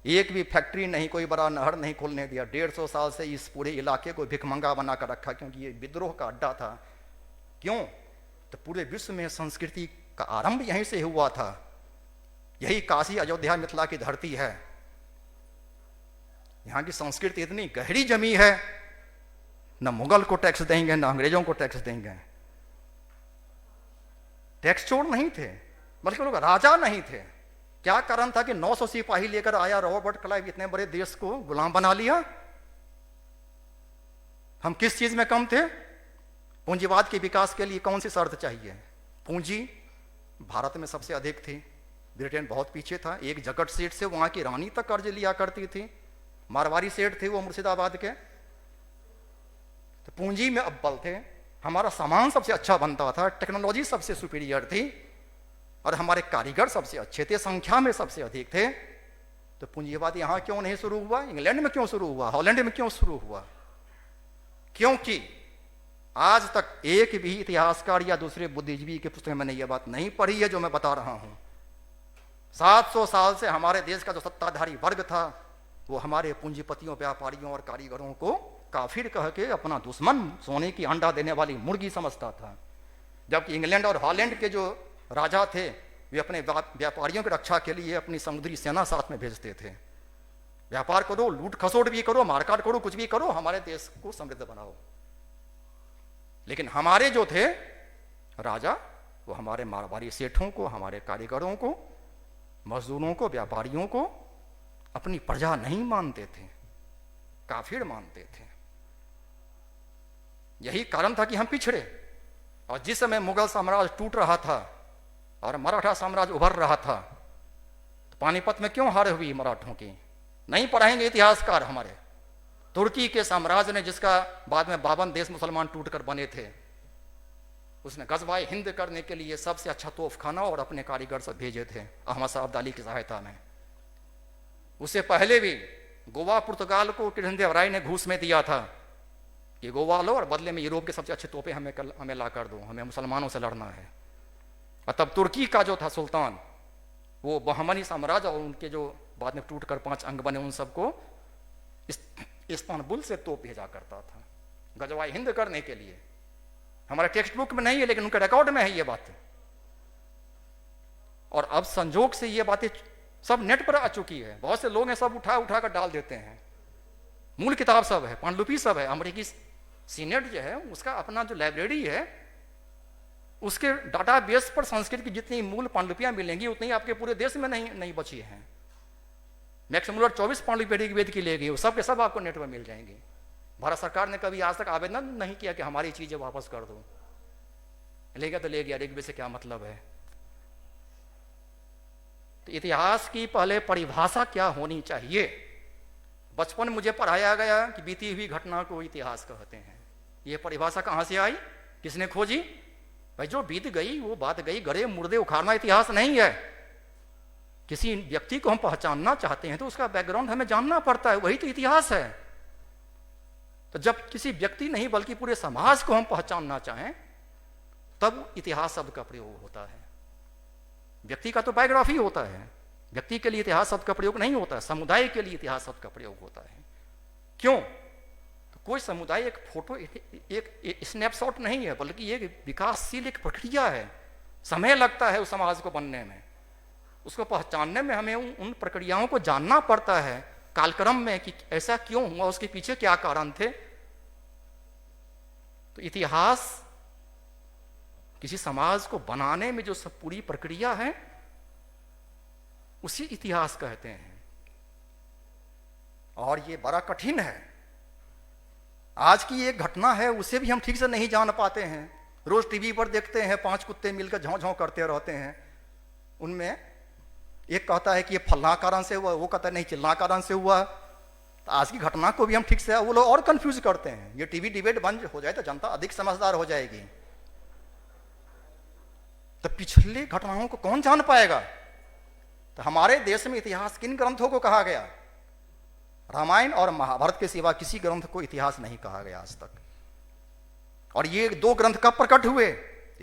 Speaker 2: एक भी फैक्ट्री नहीं, कोई बड़ा नहर नहीं खोलने दिया। 150 साल से इस पूरे इलाके को भिखमंगा बना कर रखा, क्योंकि ये विद्रोह का अड्डा था। क्यों? तो पूरे विश्व में संस्कृति का आरंभ यहीं से हुआ था। यही काशी अयोध्या मिथिला की धरती है। यहाँ की संस्कृति इतनी गहरी जमी है, न मुगल को टैक्स देंगे, न अंग्रेजों को टैक्स देंगे। टैक्स चोर नहीं थे, बल्कि लोग राजा नहीं थे। क्या कारण था कि 900 सिपाही लेकर आया रॉबर्ट क्लाइव, इतने बड़े देश को गुलाम बना लिया? हम किस चीज में कम थे? पूंजीवाद के विकास के लिए कौन सी शर्त चाहिए? पूंजी भारत में सबसे अधिक थी, ब्रिटेन बहुत पीछे था। एक जगत सेठ से वहां की रानी तक कर्ज लिया करती थी, मारवाड़ी सेठ थे वो मुर्शिदाबाद के। तो पूंजी में अव्वल थे। हमारा सामान सबसे अच्छा बनता था, टेक्नोलॉजी सबसे सुपीरियर थी, और हमारे कारीगर सबसे अच्छे थे, संख्या में सबसे अधिक थे। तो पूंजीवाद यहां क्यों नहीं शुरू हुआ? इंग्लैंड में क्यों शुरू हुआ? हॉलैंड में क्यों शुरू हुआ? क्योंकि आज तक एक भी इतिहासकार या दूसरे बुद्धिजीवी की पुस्तक में मैंने यह बात नहीं पढ़ी है जो मैं बता रहा हूं। 700 साल से हमारे देश का जो सत्ताधारी वर्ग था, वो हमारे पूंजीपतियों, व्यापारियों और कारीगरों को काफिर कह के अपना दुश्मन, सोने की अंडा देने वाली मुर्गी समझता था। जबकि इंग्लैंड और हॉलैंड के जो राजा थे, वे अपने व्यापारियों की रक्षा के लिए अपनी समुद्री सेना साथ में भेजते थे। व्यापार करो, लूट खसोट भी करो, मारकाट करो, कुछ भी करो, हमारे देश को समृद्ध बनाओ। लेकिन हमारे जो थे राजा, वो हमारे मारवाड़ी सेठों को, हमारे कारीगरों को, मजदूरों को, व्यापारियों को अपनी प्रजा नहीं मानते थे, काफिर मानते थे। यही कारण था कि हम पिछड़े। और जिस समय मुगल साम्राज्य टूट रहा था और मराठा साम्राज्य उभर रहा था, तो पानीपत में क्यों हार हुई मराठों की? नहीं पढ़ाएंगे इतिहासकार हमारे। तुर्की के साम्राज्य ने, जिसका बाद में 52 देश मुसलमान टूटकर बने थे, उसने गजवाए हिंद करने के लिए सबसे अच्छा तोपखाना और अपने कारीगर सब भेजे थे अहमद शाह अब्दाली की सहायता में। उससे पहले भी गोवा पुर्तगाल को कृष्णदेव राय ने घूस में दिया था कि गोवा लो और बदले में यूरोप के सबसे अच्छे तोपे हमें ला कर दो, हमें मुसलमानों से लड़ना है। और तब तुर्की का जो था सुल्तान, वो बहमनी साम्राज्य और उनके जो बाद में टूटकर 5 अंग बने, उन सबको इस्तांबुल से तोप भेजा करता था गजवाए हिंद करने के लिए। हमारे टेक्स्ट बुक में नहीं है लेकिन उनके रिकॉर्ड में है ये बात। और अब संजोग से ये बातें सब नेट पर आ चुकी है, बहुत से लोग हैं सब उठा उठा कर डाल देते हैं। मूल किताब सब है, पांडुलिपि सब है। अमेरिकी सीनेट जो है उसका अपना जो लाइब्रेरी है उसके डाटाबेस पर संस्कृत की जितनी मूल पांडुलिपियां मिलेंगी उतनी आपके पूरे देश में नहीं बची हैं। मैक्सिमम 24 पांडुलिपि ऋग्वेद की ले गई, वो सब के सब आपको नेट पर मिल जाएंगी। भारत सरकार ने कभी आज तक आवेदन नहीं किया कि हमारी चीजें वापस कर दो, ले गया तो ले गया, ऋग्वेद से क्या मतलब है। तो इतिहास की पहले परिभाषा क्या होनी चाहिए। बचपन मुझे पढ़ाया गया कि बीती हुई घटना को इतिहास कहते हैं। ये परिभाषा कहां से आई, किसने खोजी? भाई जो बीत गई वो बात गई, गड़े मुर्दे उखाड़ना इतिहास नहीं है। किसी व्यक्ति को हम पहचानना चाहते हैं तो उसका बैकग्राउंड हमें जानना पड़ता है, वही तो इतिहास है। तो जब किसी व्यक्ति नहीं बल्कि पूरे समाज को हम पहचानना चाहें तब इतिहास शब्द का प्रयोग होता है। व्यक्ति का तो बायोग्राफी होता है, व्यक्ति के लिए इतिहास शब्द का प्रयोग नहीं होता है, समुदाय के लिए इतिहास शब्द का प्रयोग होता है। क्यों? तो कोई समुदाय एक फोटो एक स्नैपशॉट नहीं है बल्कि एक विकासशील एक प्रक्रिया है। समय लगता है उस समाज को बनने में, उसको पहचानने में हमें उन प्रक्रियाओं को जानना पड़ता है कालक्रम में कि ऐसा क्यों हुआ, उसके पीछे क्या कारण थे। तो इतिहास किसी समाज को बनाने में जो सब पूरी प्रक्रिया है उसी इतिहास कहते हैं। और ये बड़ा कठिन है। आज की एक घटना है उसे भी हम ठीक से नहीं जान पाते हैं। रोज टीवी पर देखते हैं 5 कुत्ते मिलकर झाँव झाँव करते रहते हैं। उनमें एक कहता है कि ये फलना कारण से हुआ, वो कहता है नहीं चिल्ला कारण से हुआ। तो आज की घटना को भी हम ठीक से वो लोग और कंफ्यूज करते हैं। ये टीवी डिबेट बंद हो जाए तो जनता अधिक समझदार हो जाएगी। तो पिछली घटनाओं को कौन जान पाएगा। तो हमारे देश में इतिहास किन ग्रंथों को कहा गया? रामायण और महाभारत के सिवा किसी ग्रंथ को इतिहास नहीं कहा गया आज तक। और ये 2 ग्रंथ कब प्रकट हुए?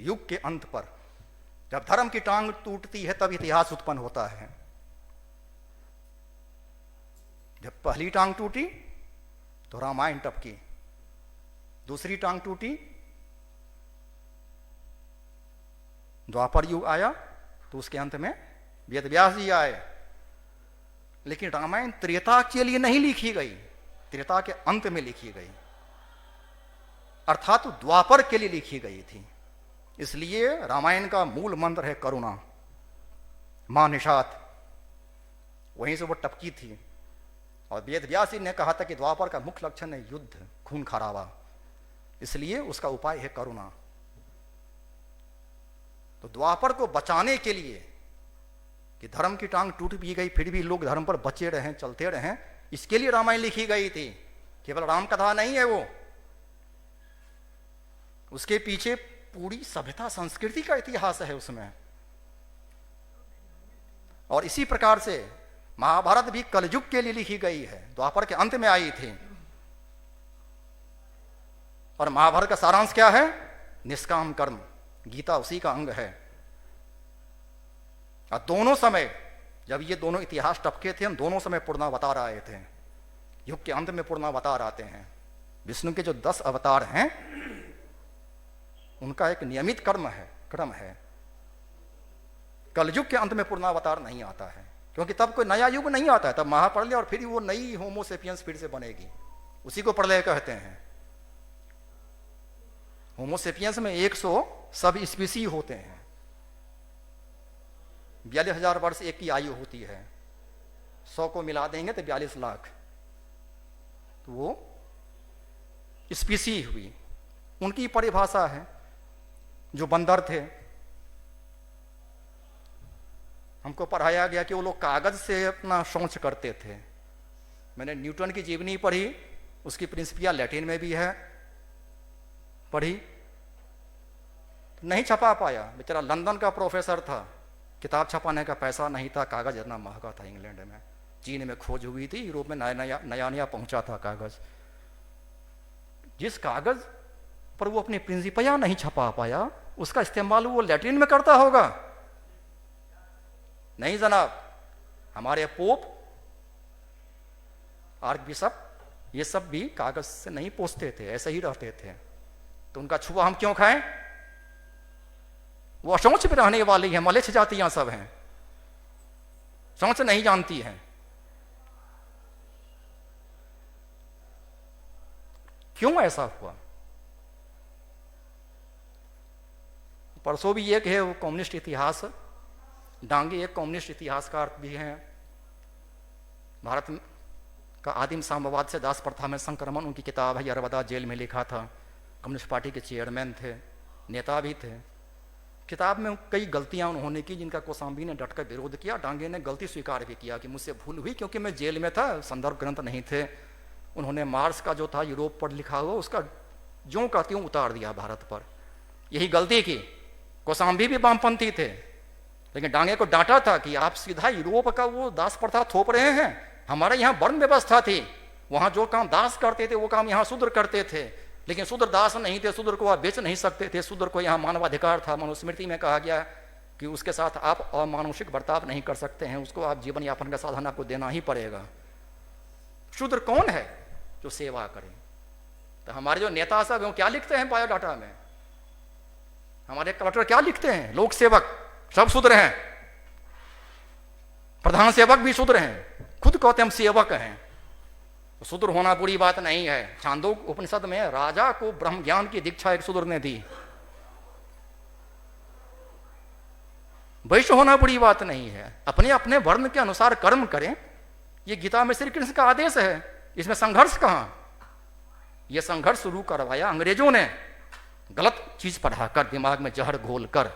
Speaker 2: युग के अंत पर, जब धर्म की टांग टूटती है तब इतिहास उत्पन्न होता है। जब पहली टांग टूटी तो रामायण टपकी, दूसरी टांग टूटी द्वापर युग आया तो उसके अंत में वेद व्यास जी आए। लेकिन रामायण त्रेता के लिए नहीं लिखी गई, त्रेता के अंत में लिखी गई, अर्थात द्वापर के लिए लिखी गई थी। इसलिए रामायण का मूल मंत्र है करुणा, मां निषाद, वहीं से वो टपकी थी। और वेद व्यास जी ने कहा था कि द्वापर का मुख्य लक्षण है युद्ध, खून खराबा, इसलिए उसका उपाय है करुणा। तो द्वापर को बचाने के लिए कि धर्म की टांग टूट भी गई फिर भी लोग धर्म पर बचे रहें, चलते रहें, इसके लिए रामायण लिखी गई थी। केवल राम कथा नहीं है वो, उसके पीछे पूरी सभ्यता संस्कृति का इतिहास है उसमें। और इसी प्रकार से महाभारत भी कलयुग के लिए लिखी गई है, द्वापर के अंत में आई थी। और महाभारत का सारांश क्या है? निष्काम कर्म, गीता उसी का अंग है। और दोनों समय जब ये दोनों इतिहास टपके थे हम दोनों समय पूर्णावतार आए थे। युग के अंत में पूर्णावतार आते हैं। विष्णु के जो 10 अवतार हैं उनका एक नियमित क्रम है। कलयुग के अंत में पूर्णावतार नहीं आता है, क्योंकि तब कोई नया युग नहीं आता है, तब महाप्रलय और फिर वो नई होमोसेपियंस फिर से बनेगी, उसी को प्रलय कहते हैं। होमोसेपियंस में 100 सब स्पीसी होते हैं, 42,000 वर्ष एक की आयु होती है, 100 को मिला देंगे तो 42 लाख, तो वो स्पीसी हुई। उनकी परिभाषा है। जो बंदर थे, हमको पढ़ाया गया कि वो लोग कागज से अपना शौच करते थे। मैंने न्यूटन की जीवनी पढ़ी, उसकी प्रिंसिपिया लैटिन में भी है, पढ़ी, नहीं छपा पाया। बेचारा लंदन का प्रोफेसर था, किताब छपाने का पैसा नहीं था, कागज इतना महंगा था इंग्लैंड में, चीन में खोज हुई थी, यूरोप में नया नया पहुंचा था कागज। जिस कागज पर वो अपनी प्रिंसिपिया नहीं छपा पाया उसका इस्तेमाल वो लैटिन में करता होगा? नहीं जनाब। हमारे पोप, आर्क बिशप ये सब भी कागज से नहीं पोंछते थे, ऐसे ही रहते थे। तो उनका छुआ हम क्यों खाएं? वो शौच पे रहने वाली है, मलेच्छ जातियां सब हैं, शौच नहीं जानती हैं। क्यों ऐसा हुआ? परसों भी एक है वो कम्युनिस्ट इतिहास, डांगे एक कम्युनिस्ट इतिहासकार भी हैं। भारत का आदिम साम्यवाद से दास प्रथा में संक्रमण उनकी किताब है, यरवदा जेल में लिखा था। कम्युनिस्ट पार्टी के चेयरमैन थे, नेता भी थे। किताब में कई गलतियां उन्होंने की जिनका कोसांबी ने डटकर विरोध किया। डांगे ने गलती स्वीकार भी किया कि मुझसे भूल हुई, क्योंकि मैं जेल में था, संदर्भ ग्रंथ नहीं थे। उन्होंने मार्क्स का जो था यूरोप पर लिखा हुआ उसका ज्यों का त्यों उतार दिया भारत पर, यही गलती की। कोसांबी भी वामपंथी थे, लेकिन डांगे को डांटा था कि आप सीधा यूरोप का वो दास प्रथा थोप रहे हैं। हमारे यहाँ वर्ण व्यवस्था थी, वहां जो काम दास करते थे वो काम यहाँ शूद्र करते थे, लेकिन शूद्र दास नहीं थे, शूद्र को आप बेच नहीं सकते थे, शूद्र को यहाँ मानवाधिकार था। मनुस्मृति में कहा गया कि उसके साथ आप अमानुषिक बर्ताव नहीं कर सकते हैं, उसको आप जीवन यापन का साधन आपको देना ही पड़ेगा। शूद्र कौन है जो सेवा करे? तो हमारे जो नेता सब हैं क्या लिखते हैं बायोडाटा में? हमारे कलेक्टर क्या लिखते हैं? लोक सेवक सब शूद्र हैं, प्रधान सेवक भी शूद्र हैं, खुद कहते हम सेवक हैं। तो शूद्र होना बुरी बात नहीं है। छांदोग्य उपनिषद में राजा को ब्रह्म ज्ञान की दीक्षा एक शूद्र ने दी। वैश्य होना बुरी बात नहीं है, अपने अपने वर्ण के अनुसार कर्म करें। ये गीता में श्री कृष्ण का आदेश है, इसमें संघर्ष कहां? यह संघर्ष शुरू करवाया अंग्रेजों ने, गलत चीज पढ़ाकर, दिमाग में जहर घोल कर।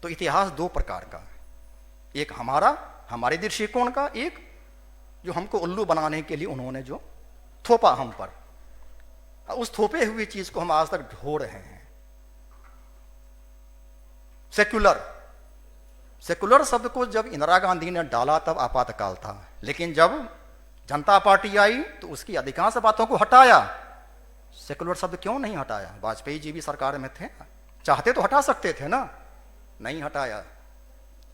Speaker 2: तो इतिहास दो प्रकार का, एक हमारे दृष्टिकोण का, एक जो हमको उल्लू बनाने के लिए उन्होंने जो थोपा हम पर, उस थोपे हुई चीज को हम आज तक ढो रहे हैं। सेक्युलर शब्द को जब इंदिरा गांधी ने डाला तब आपातकाल था, लेकिन जब जनता पार्टी आई तो उसकी अधिकांश बातों को हटाया। सेक्युलर शब्द क्यों नहीं हटाया? वाजपेयी जी भी सरकार में थे, चाहते तो हटा सकते थे ना, नहीं हटाया।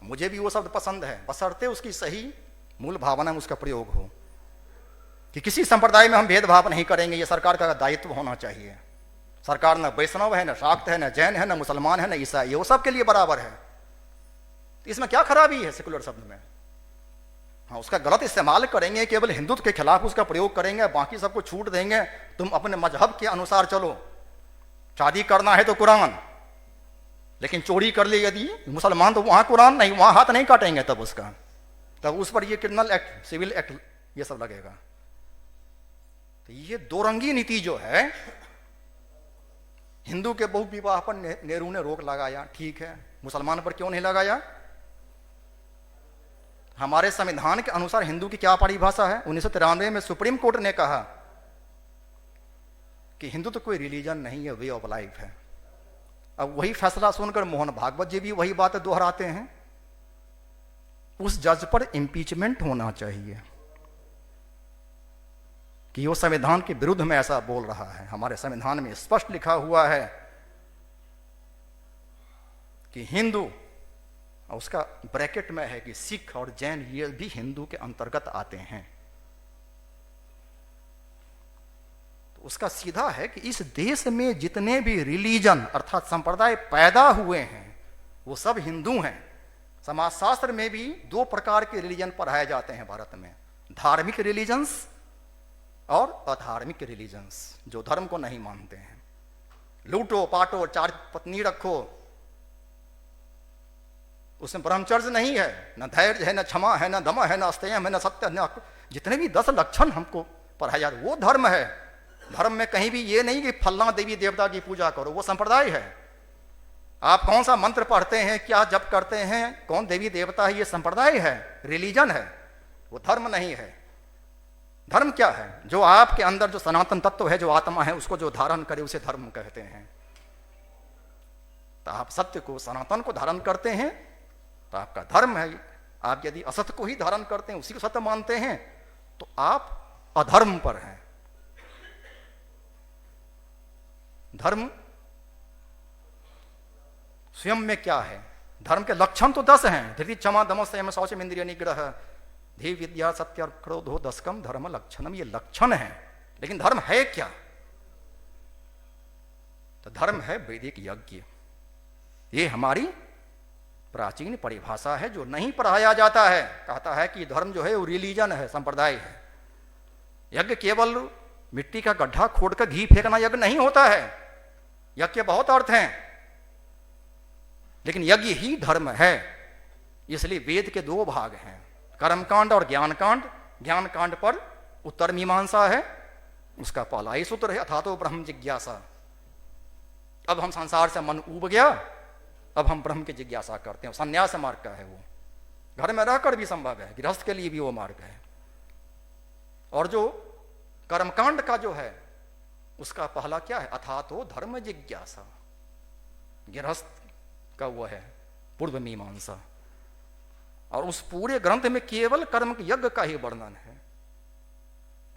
Speaker 2: मुझे भी वो शब्द पसंद है, बशर्ते उसकी सही मूल भावना में उसका प्रयोग हो, कि किसी संप्रदाय में हम भेदभाव नहीं करेंगे, ये सरकार का दायित्व होना चाहिए। सरकार न वैष्णव है, न शाक्त है, न जैन है, न मुसलमान है, न ईसाई, ये वो सबके लिए बराबर है। तो इसमें क्या खराबी है सेक्युलर शब्द में? हाँ, उसका गलत इस्तेमाल करेंगे, केवल हिंदुत्व के खिलाफ उसका प्रयोग करेंगे, बाकी सबको छूट देंगे, तुम अपने मजहब के अनुसार चलो। शादी करना है तो कुरान, लेकिन चोरी कर ली यदि मुसलमान तो वहां कुरान नहीं, वहां हाथ नहीं काटेंगे, तब उस पर ये क्रिमिनल एक्ट, सिविल एक्ट, ये सब लगेगा। तो ये दो रंगी नीति जो है, हिंदू के बहुविवाह पर नेहरू ने रोक लगाया, ठीक है, मुसलमान पर क्यों नहीं लगाया? हमारे संविधान के अनुसार हिंदू की क्या परिभाषा है? 1993 में सुप्रीम कोर्ट ने कहा कि हिंदू तो कोई रिलीजन नहीं है, वे ऑफ लाइफ है। अब वही फैसला सुनकर मोहन भागवत जी भी वही बात दोहराते हैं। उस जज पर इंपीचमेंट होना चाहिए कि वो संविधान के विरुद्ध में ऐसा बोल रहा है। हमारे संविधान में स्पष्ट लिखा हुआ है कि हिंदू, और उसका ब्रैकेट में है कि सिख और जैन, ये भी हिंदू के अंतर्गत आते हैं। तो उसका सीधा है कि इस देश में जितने भी रिलीजन अर्थात संप्रदाय पैदा हुए हैं वो सब हिंदू हैं। समाजशास्त्र में भी दो प्रकार के रिलीजन पढ़ाए जाते हैं भारत में, धार्मिक रिलीजन्स और अधार्मिक रिलीजन्स, जो धर्म को नहीं मानते हैं। लूटो पाटो, 4 पत्नी रखो, उसमें ब्रह्मचर्य नहीं है, न धैर्य है, न क्षमा है, न दम है, न अस्तेयम है, न सत्य, न जितने भी 10 लक्षण हमको पढ़ाए जाते, वो धर्म है। धर्म में कहीं भी ये नहीं कि फलना देवी देवता की पूजा करो, वो संप्रदाय है। आप कौन सा मंत्र पढ़ते हैं, क्या जप करते हैं, कौन देवी देवता है, ये संप्रदाय है, रिलीजन है, वो धर्म नहीं है। धर्म क्या है? जो आपके अंदर जो सनातन तत्व है, जो आत्मा है, उसको जो धारण करे उसे धर्म कहते हैं। तो आप सत्य को, सनातन को धारण करते हैं तो आपका धर्म है। आप यदि असत्य को ही धारण करते हैं, उसी को सत्य मानते हैं, तो आप अधर्म पर हैं। धर्म स्वयं में क्या है? धर्म के लक्षण तो 10 हैं, धृति क्षमा दम संयम शौचम इंद्रिय निग्रह, धी विद्या सत्य क्रोधो दशकम धर्म लक्षणम, ये लक्षण है, लेकिन धर्म है क्या? तो धर्म है वैदिक यज्ञ। ये हमारी प्राचीन परिभाषा है जो नहीं पढ़ाया जाता है। कहता है कि धर्म जो है वो रिलीजन है, संप्रदाय है। यज्ञ केवल मिट्टी का गड्ढा खोदकर घी फेंकना यज्ञ नहीं होता है। यज्ञ के बहुत अर्थ हैं, लेकिन यज्ञ ही धर्म है। इसलिए वेद के दो भाग हैं, कर्मकांड और ज्ञानकांड। ज्ञानकांड पर उत्तर मीमांसा है, उसका पहला ही सूत्र है अथातो ब्रह्म जिज्ञासा। अब हम संसार से मन उब गया, अब हम ब्रह्म की जिज्ञासा करते हैं। संन्यास मार्ग का है वो, घर में रहकर भी संभव है, गृहस्थ के लिए भी वो मार्ग है। और जो कर्मकांड का जो है उसका पहला क्या है? अथातो धर्म जिज्ञासा। गृहस्थ का वो है पूर्व मीमांसा। और उस पूरे ग्रंथ में केवल कर्म यज्ञ का ही वर्णन है।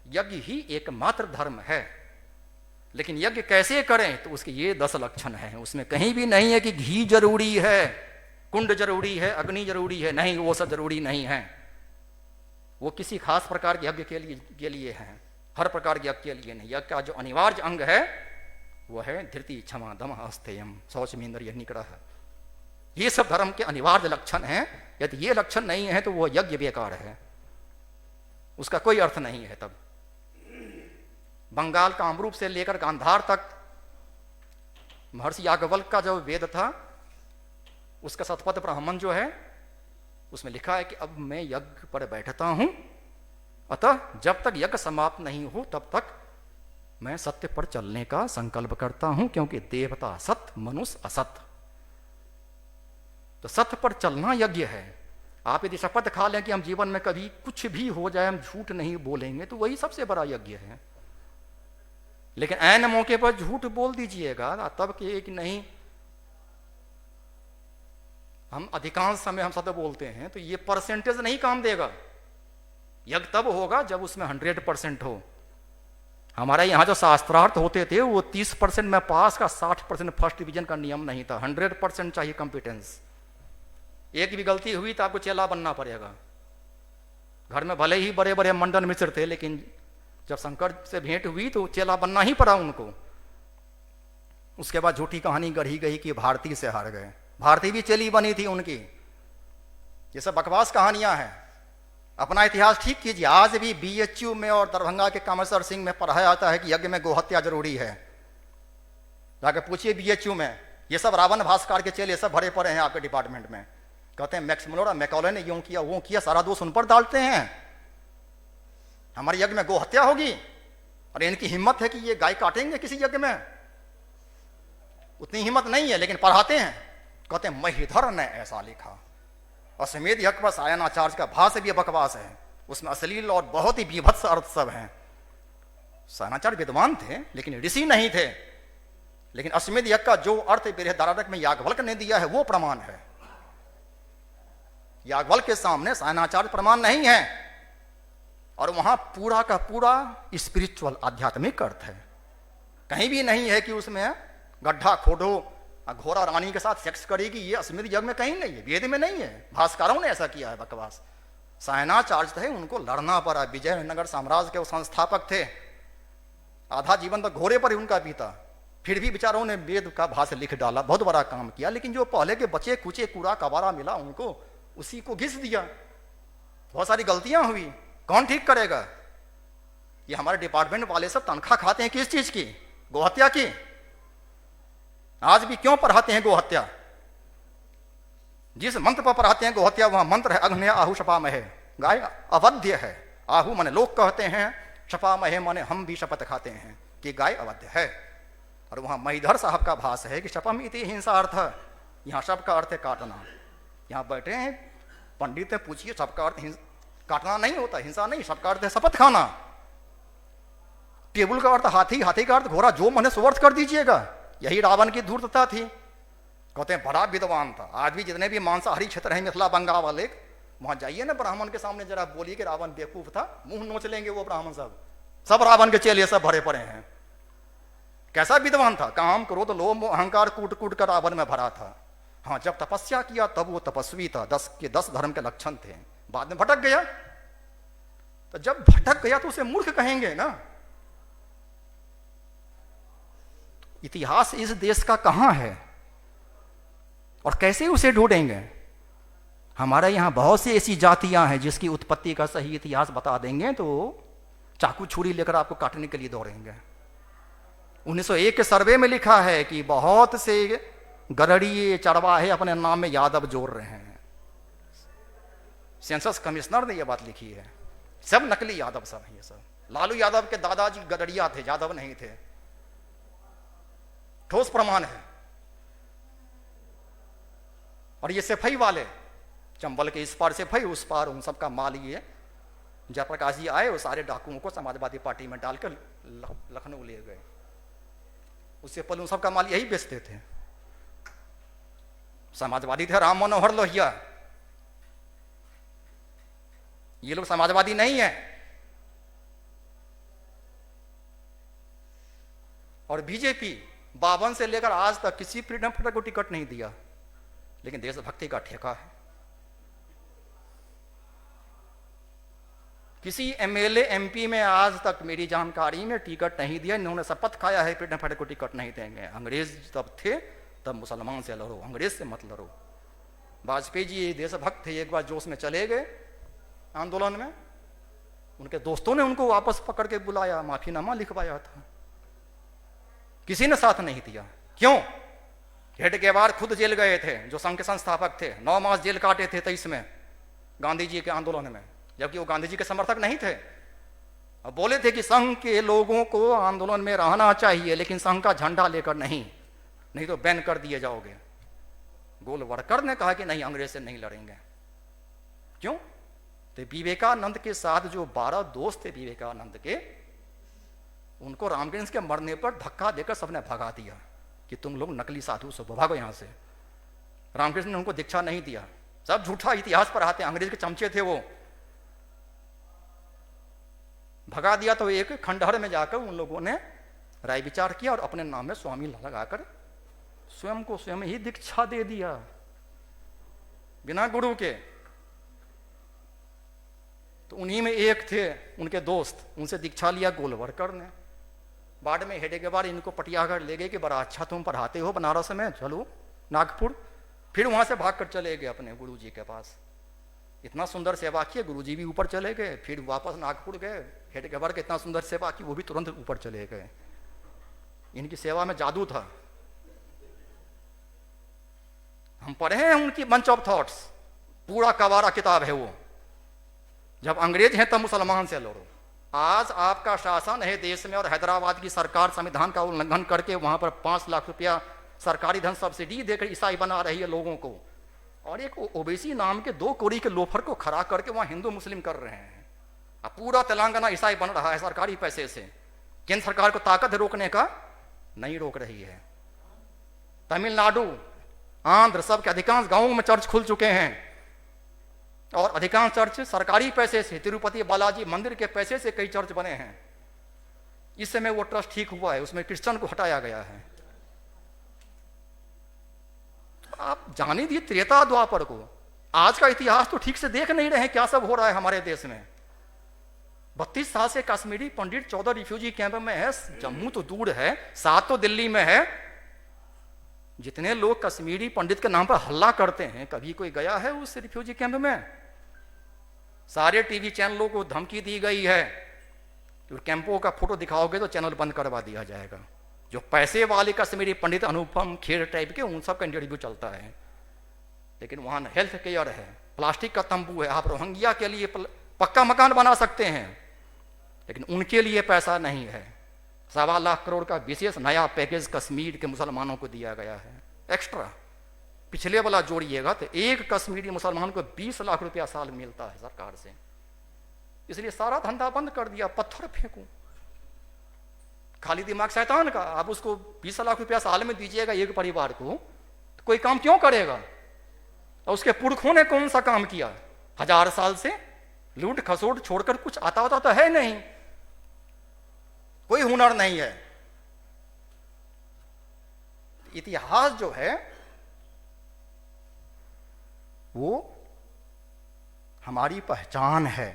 Speaker 2: यज्ञ ही एकमात्र धर्म है। लेकिन यज्ञ कैसे करें? तो उसके ये 10 लक्षण हैं। उसमें कहीं भी नहीं है कि घी जरूरी है, कुंड जरूरी है, अग्नि जरूरी है। नहीं, वो सब जरूरी नहीं है। वो किसी खास प्रकार के यज्ञ के लिए है, हर प्रकार के यज्ञ के लिए नहीं। यज्ञ का जो अनिवार्य अंग है वह है धृति क्षमा दम अस्तेयम शौचमेन्द्रिय निग्रह। ये सब धर्म के अनिवार्य लक्षण हैं। यदि ये लक्षण नहीं है तो वह यज्ञ बेकार है, उसका कोई अर्थ नहीं है। तब बंगाल कामरूप से लेकर गांधार तक महर्षि याज्ञवल्क्य का जो वेद था उसका शतपथ ब्राह्मण जो है उसमें लिखा है कि अब मैं यज्ञ पर बैठता हूं, अतः जब तक यज्ञ समाप्त नहीं हो तब तक मैं सत्य पर चलने का संकल्प करता हूं, क्योंकि देवता सत्य मनुष्य असत। तो सत्य पर चलना यज्ञ है। आप यदि शपथ खा लें कि हम जीवन में कभी कुछ भी हो जाए हम झूठ नहीं बोलेंगे, तो वही सबसे बड़ा यज्ञ है। लेकिन ऐन मौके पर झूठ बोल दीजिएगा तब कि नहीं, हम अधिकांश समय हम सत्य बोलते हैं, तो ये परसेंटेज नहीं काम देगा। यज्ञ तब होगा जब उसमें 100% हो। हमारे यहाँ जो शास्त्रार्थ होते थे वो 30% में पास का 60% फर्स्ट डिवीजन का नियम नहीं था। 100% चाहिए कॉम्पिटेंस। एक भी गलती हुई तो आपको चेला बनना पड़ेगा। घर में भले ही बड़े बड़े मंडन मिश्र थे, लेकिन जब शंकर से भेंट हुई तो चेला बनना ही पड़ा उनको। उसके बाद झूठी कहानी गढ़ी गई कि भारती से हार गए। भारती भी चेली बनी थी उनकी। ये सब बकवास कहानियां हैं। अपना इतिहास ठीक कीजिए। आज भी BHU में और दरभंगा के कामेश्वर सिंह में पढ़ाया जाता है कि यज्ञ में गोहत्या जरूरी है। जाके पूछिए BHU में, ये सब रावण भास्कर के चेले सब भरे पड़े हैं आपके डिपार्टमेंट में। कहते हैं मैक्स मुलर मैकॉले ने यूं किया वो किया, सारा दोष उन पर डालते हैं। हमारे यज्ञ में गोहत्या होगी, और इनकी हिम्मत है कि ये गाय काटेंगे किसी यज्ञ में। उतनी हिम्मत नहीं है, लेकिन पढ़ाते हैं। कहते हैं महिधर ने ऐसा लिखा। अश्वमेध यज्ञ पर सायनाचार्य का भाष्य भी बकवास है, उसमें अश्लील और बहुत ही बीभत्स अर्थ सब हैं। सायनाचार्य विद्वान थे लेकिन ऋषि नहीं थे। लेकिन अश्वमेध यज्ञ का जो अर्थ बृहदारण्यक में याज्ञवल्क्य ने दिया है वो प्रमाण है। याज्ञवल्क्य के सामने सायनाचार्य प्रमाण नहीं है। और वहां पूरा का पूरा स्पिरिचुअल आध्यात्मिक अर्थ है। कहीं भी नहीं है कि उसमें गड्ढा खोदो, घोड़ा रानी के साथ सेक्स करेगी, ये अश्वमेध यज्ञ में कहीं नहीं है, वेद में नहीं है। भास्करों ने ऐसा किया है, बकवास। सायनाचार्य थे, उनको लड़ना पड़ा। विजयनगर साम्राज्य के वो संस्थापक थे। आधा जीवन तो घोड़े पर ही उनका बीता, फिर भी बेचारों ने वेद का भाष्य लिख डाला, बहुत बड़ा काम किया। लेकिन जो पहले के बचे कुचे कूड़ा कबाड़ा मिला उनको, उसी को घिस दिया। बहुत सारी गलतियां हुई, कौन ठीक करेगा? ये हमारे डिपार्टमेंट वाले सब तनख्वाह खाते हैं किस चीज की? गोहत्या की। आज भी क्यों पढ़ाते हैं गोहत्या? जिस मंत्र पर पढ़ाते हैं गोहत्या वहां मंत्र है अग्नि आहु शपा महे। गाय अवध्य है। आहु माने लोग कहते हैं, शपा महे माने हम भी शपथ खाते हैं कि गाय अवध्य है। और वहां महिधर साहब का भाष है कि शपम इति हिंसा अर्थ। यहां शब का अर्थ है काटना। यहां बैठे हैं पंडित है, पूछिए शब का अर्थ काटना नहीं होता, हिंसा नहीं। शब का अर्थ है शपथ खाना। टेबुल का अर्थ हाथी, हाथी का अर्थ घोड़ा, जो मने सो अर्थ कर दीजिएगा। यही रावण की धूर्तता थी। कहते हैं बड़ा विद्वान था। आज भी जितने भी मांसाहारी क्षेत्र हैं मिथिला बंगाल वाले, वहां जाइए ना ब्राह्मण के सामने जरा बोलिए कि रावण बेवकूफ था, मुंह नोच लेंगे वो ब्राह्मण। सब रावण के चेले सब भरे पड़े हैं। कैसा विद्वान था? काम क्रोध लोभ अहंकार कूट कूट कर रावण में भरा था। हाँ, जब तपस्या किया तब वो तपस्वी था। 10 के 10 धर्म के लक्षण थे। बाद में भटक गया। तो जब भटक गया तो उसे मूर्ख कहेंगे ना। इतिहास इस देश का कहां है और कैसे उसे ढूंढेंगे? हमारे यहां बहुत सी ऐसी जातियां हैं जिसकी उत्पत्ति का सही इतिहास बता देंगे तो चाकू छुरी लेकर आपको काटने के लिए दौड़ेंगे। 1901 के सर्वे में लिखा है कि बहुत से गरड़िए चरवाहे अपने नाम में यादव जोड़ रहे हैं। सेंसस कमिश्नर ने यह बात लिखी है। सब नकली यादव सब है ये सब। लालू यादव के दादाजी गडरिया थे, यादव नहीं थे। ठोस प्रमाण है। और ये सिपाही वाले चंबल के इस पार सिपाही, उस पार उन सबका माल ये जयप्रकाश जी आए, वो सारे डाकुओं को समाजवादी पार्टी में डालकर लखनऊ ले गए। उससे पहले उन सबका माल यही बेचते थे। समाजवादी थे राम मनोहर लोहिया, ये लोग समाजवादी नहीं है। और बीजेपी 52 से लेकर आज तक किसी फ्रीडम फाइटर को टिकट नहीं दिया, लेकिन देशभक्ति का ठेका है। किसी एमएलए एमपी में आज तक मेरी जानकारी में टिकट नहीं दिया। इन्होंने शपथ खाया है फ्रीडम फाइटर को टिकट नहीं देंगे। अंग्रेज तब थे, तब मुसलमान से लड़ो, अंग्रेज से मत लड़ो। वाजपेयी जी देशभक्त थे, एक बार जोश में चले गए आंदोलन में, उनके दोस्तों ने उनको वापस पकड़ के बुलाया, माफीनामा लिखवाया था, किसी ने साथ नहीं दिया। क्यों? हेडगेवार खुद जेल गए थे, जो संघ के संस्थापक थे, 9 मास जेल काटे थे 23 में गांधी जी के आंदोलन में, जबकि वो गांधी जी के समर्थक नहीं थे। अब बोले थे कि संघ के लोगों को आंदोलन में रहना चाहिए, लेकिन संघ का झंडा लेकर नहीं तो बैन कर दिए जाओगे। गोलवरकर ने कहा कि नहीं, अंग्रेज से नहीं लड़ेंगे। क्यों? तो विवेकानंद के साथ जो 12 दोस्त थे विवेकानंद के, उनको रामकृष्ण के मरने पर धक्का देकर सबने भगा दिया कि तुम लोग नकली साधु सब भागो यहां से। रामकृष्ण ने उनको दीक्षा नहीं दिया। सब झूठा इतिहास पर आते, अंग्रेज के चमचे थे वो। भगा दिया तो एक खंडहर में जाकर उन लोगों ने राय विचार किया और अपने नाम में स्वामी लगाकर स्वयं को स्वयं ही दीक्षा दे दिया, बिना गुरु के। तो उन्हीं में एक थे उनके दोस्त, उनसे दीक्षा लिया गोलवरकर ने। बाद में हेडगेवार इनको पटियागढ़ ले गए कि बड़ा अच्छा तुम पढ़ाते हो बनारस में, चलो नागपुर। फिर वहां से भागकर चले गए अपने गुरुजी के पास। इतना सुंदर सेवा किए, गुरुजी भी ऊपर चले गए। फिर वापस नागपुर गए, हेडगेवार के इतना सुंदर सेवा की, वो भी तुरंत ऊपर चले गए। इनकी सेवा में जादू था। हम पढ़े हैं उनकी बंच ऑफ थॉट्स, पूरा कवारा किताब है वो। जब अंग्रेज हैं तब मुसलमान से लड़ो। आज आपका शासन है देश में और हैदराबाद की सरकार संविधान का उल्लंघन करके वहां पर 5 लाख रुपया सरकारी धन सब्सिडी देकर ईसाई बना रही है लोगों को, और एक ओबीसी नाम के 2 कौड़ी के लोफर को खड़ा करके वहां हिंदू मुस्लिम कर रहे हैं। अब पूरा तेलंगाना ईसाई बन रहा है सरकारी पैसे से। केंद्र सरकार को ताकत है रोकने का, नहीं रोक रही है। तमिलनाडु, आंध्र, सब के अधिकांश गांवों में चर्च खुल चुके हैं और अधिकांश चर्च सरकारी पैसे से, तिरुपति बालाजी मंदिर के पैसे से कई चर्च बने हैं। इस समय वो ट्रस्ट ठीक हुआ है, उसमें क्रिश्चियन को हटाया गया है। आप जाने दिए त्रेता द्वापर को, आज का इतिहास तो ठीक से देख नहीं रहे क्या सब हो रहा है हमारे देश में। 32 साल से कश्मीरी पंडित 14 रिफ्यूजी कैंप में है। जम्मू तो दूर है, 7 तो दिल्ली में है। जितने लोग कश्मीरी पंडित के नाम पर हल्ला करते हैं, कभी कोई गया है उस रिफ्यूजी कैंप में? सारे टीवी चैनलों को धमकी दी गई है, तो कैंपों का फोटो दिखाओगे तो चैनल बंद करवा दिया जाएगा। जो पैसे वाले कश्मीरी पंडित अनुपम खेर टाइप के, उन सब का इंटरव्यू चलता है। लेकिन वहां हेल्थ केयर है, प्लास्टिक का तंबू है। आप रोहिंग्या के लिए पक्का मकान बना सकते हैं, लेकिन उनके लिए पैसा नहीं है। 1.25 लाख करोड़ का विशेष नया पैकेज कश्मीर के मुसलमानों को दिया गया है एक्स्ट्रा। पिछले वाला जोड़िएगा तो एक कश्मीरी मुसलमान को 20 लाख रुपया साल मिलता है सरकार से। इसलिए सारा धंधा बंद कर दिया। पत्थर फेंकू, खाली दिमाग शैतान का। आप उसको 20 लाख रुपया साल में दीजिएगा एक परिवार को, तो कोई काम क्यों करेगा? और उसके पुरखों ने कौन सा काम किया? 1000 साल से लूट खसोट छोड़कर कुछ आता होता तो है नहीं, कोई हुनर नहीं है। इतिहास जो है वो हमारी पहचान है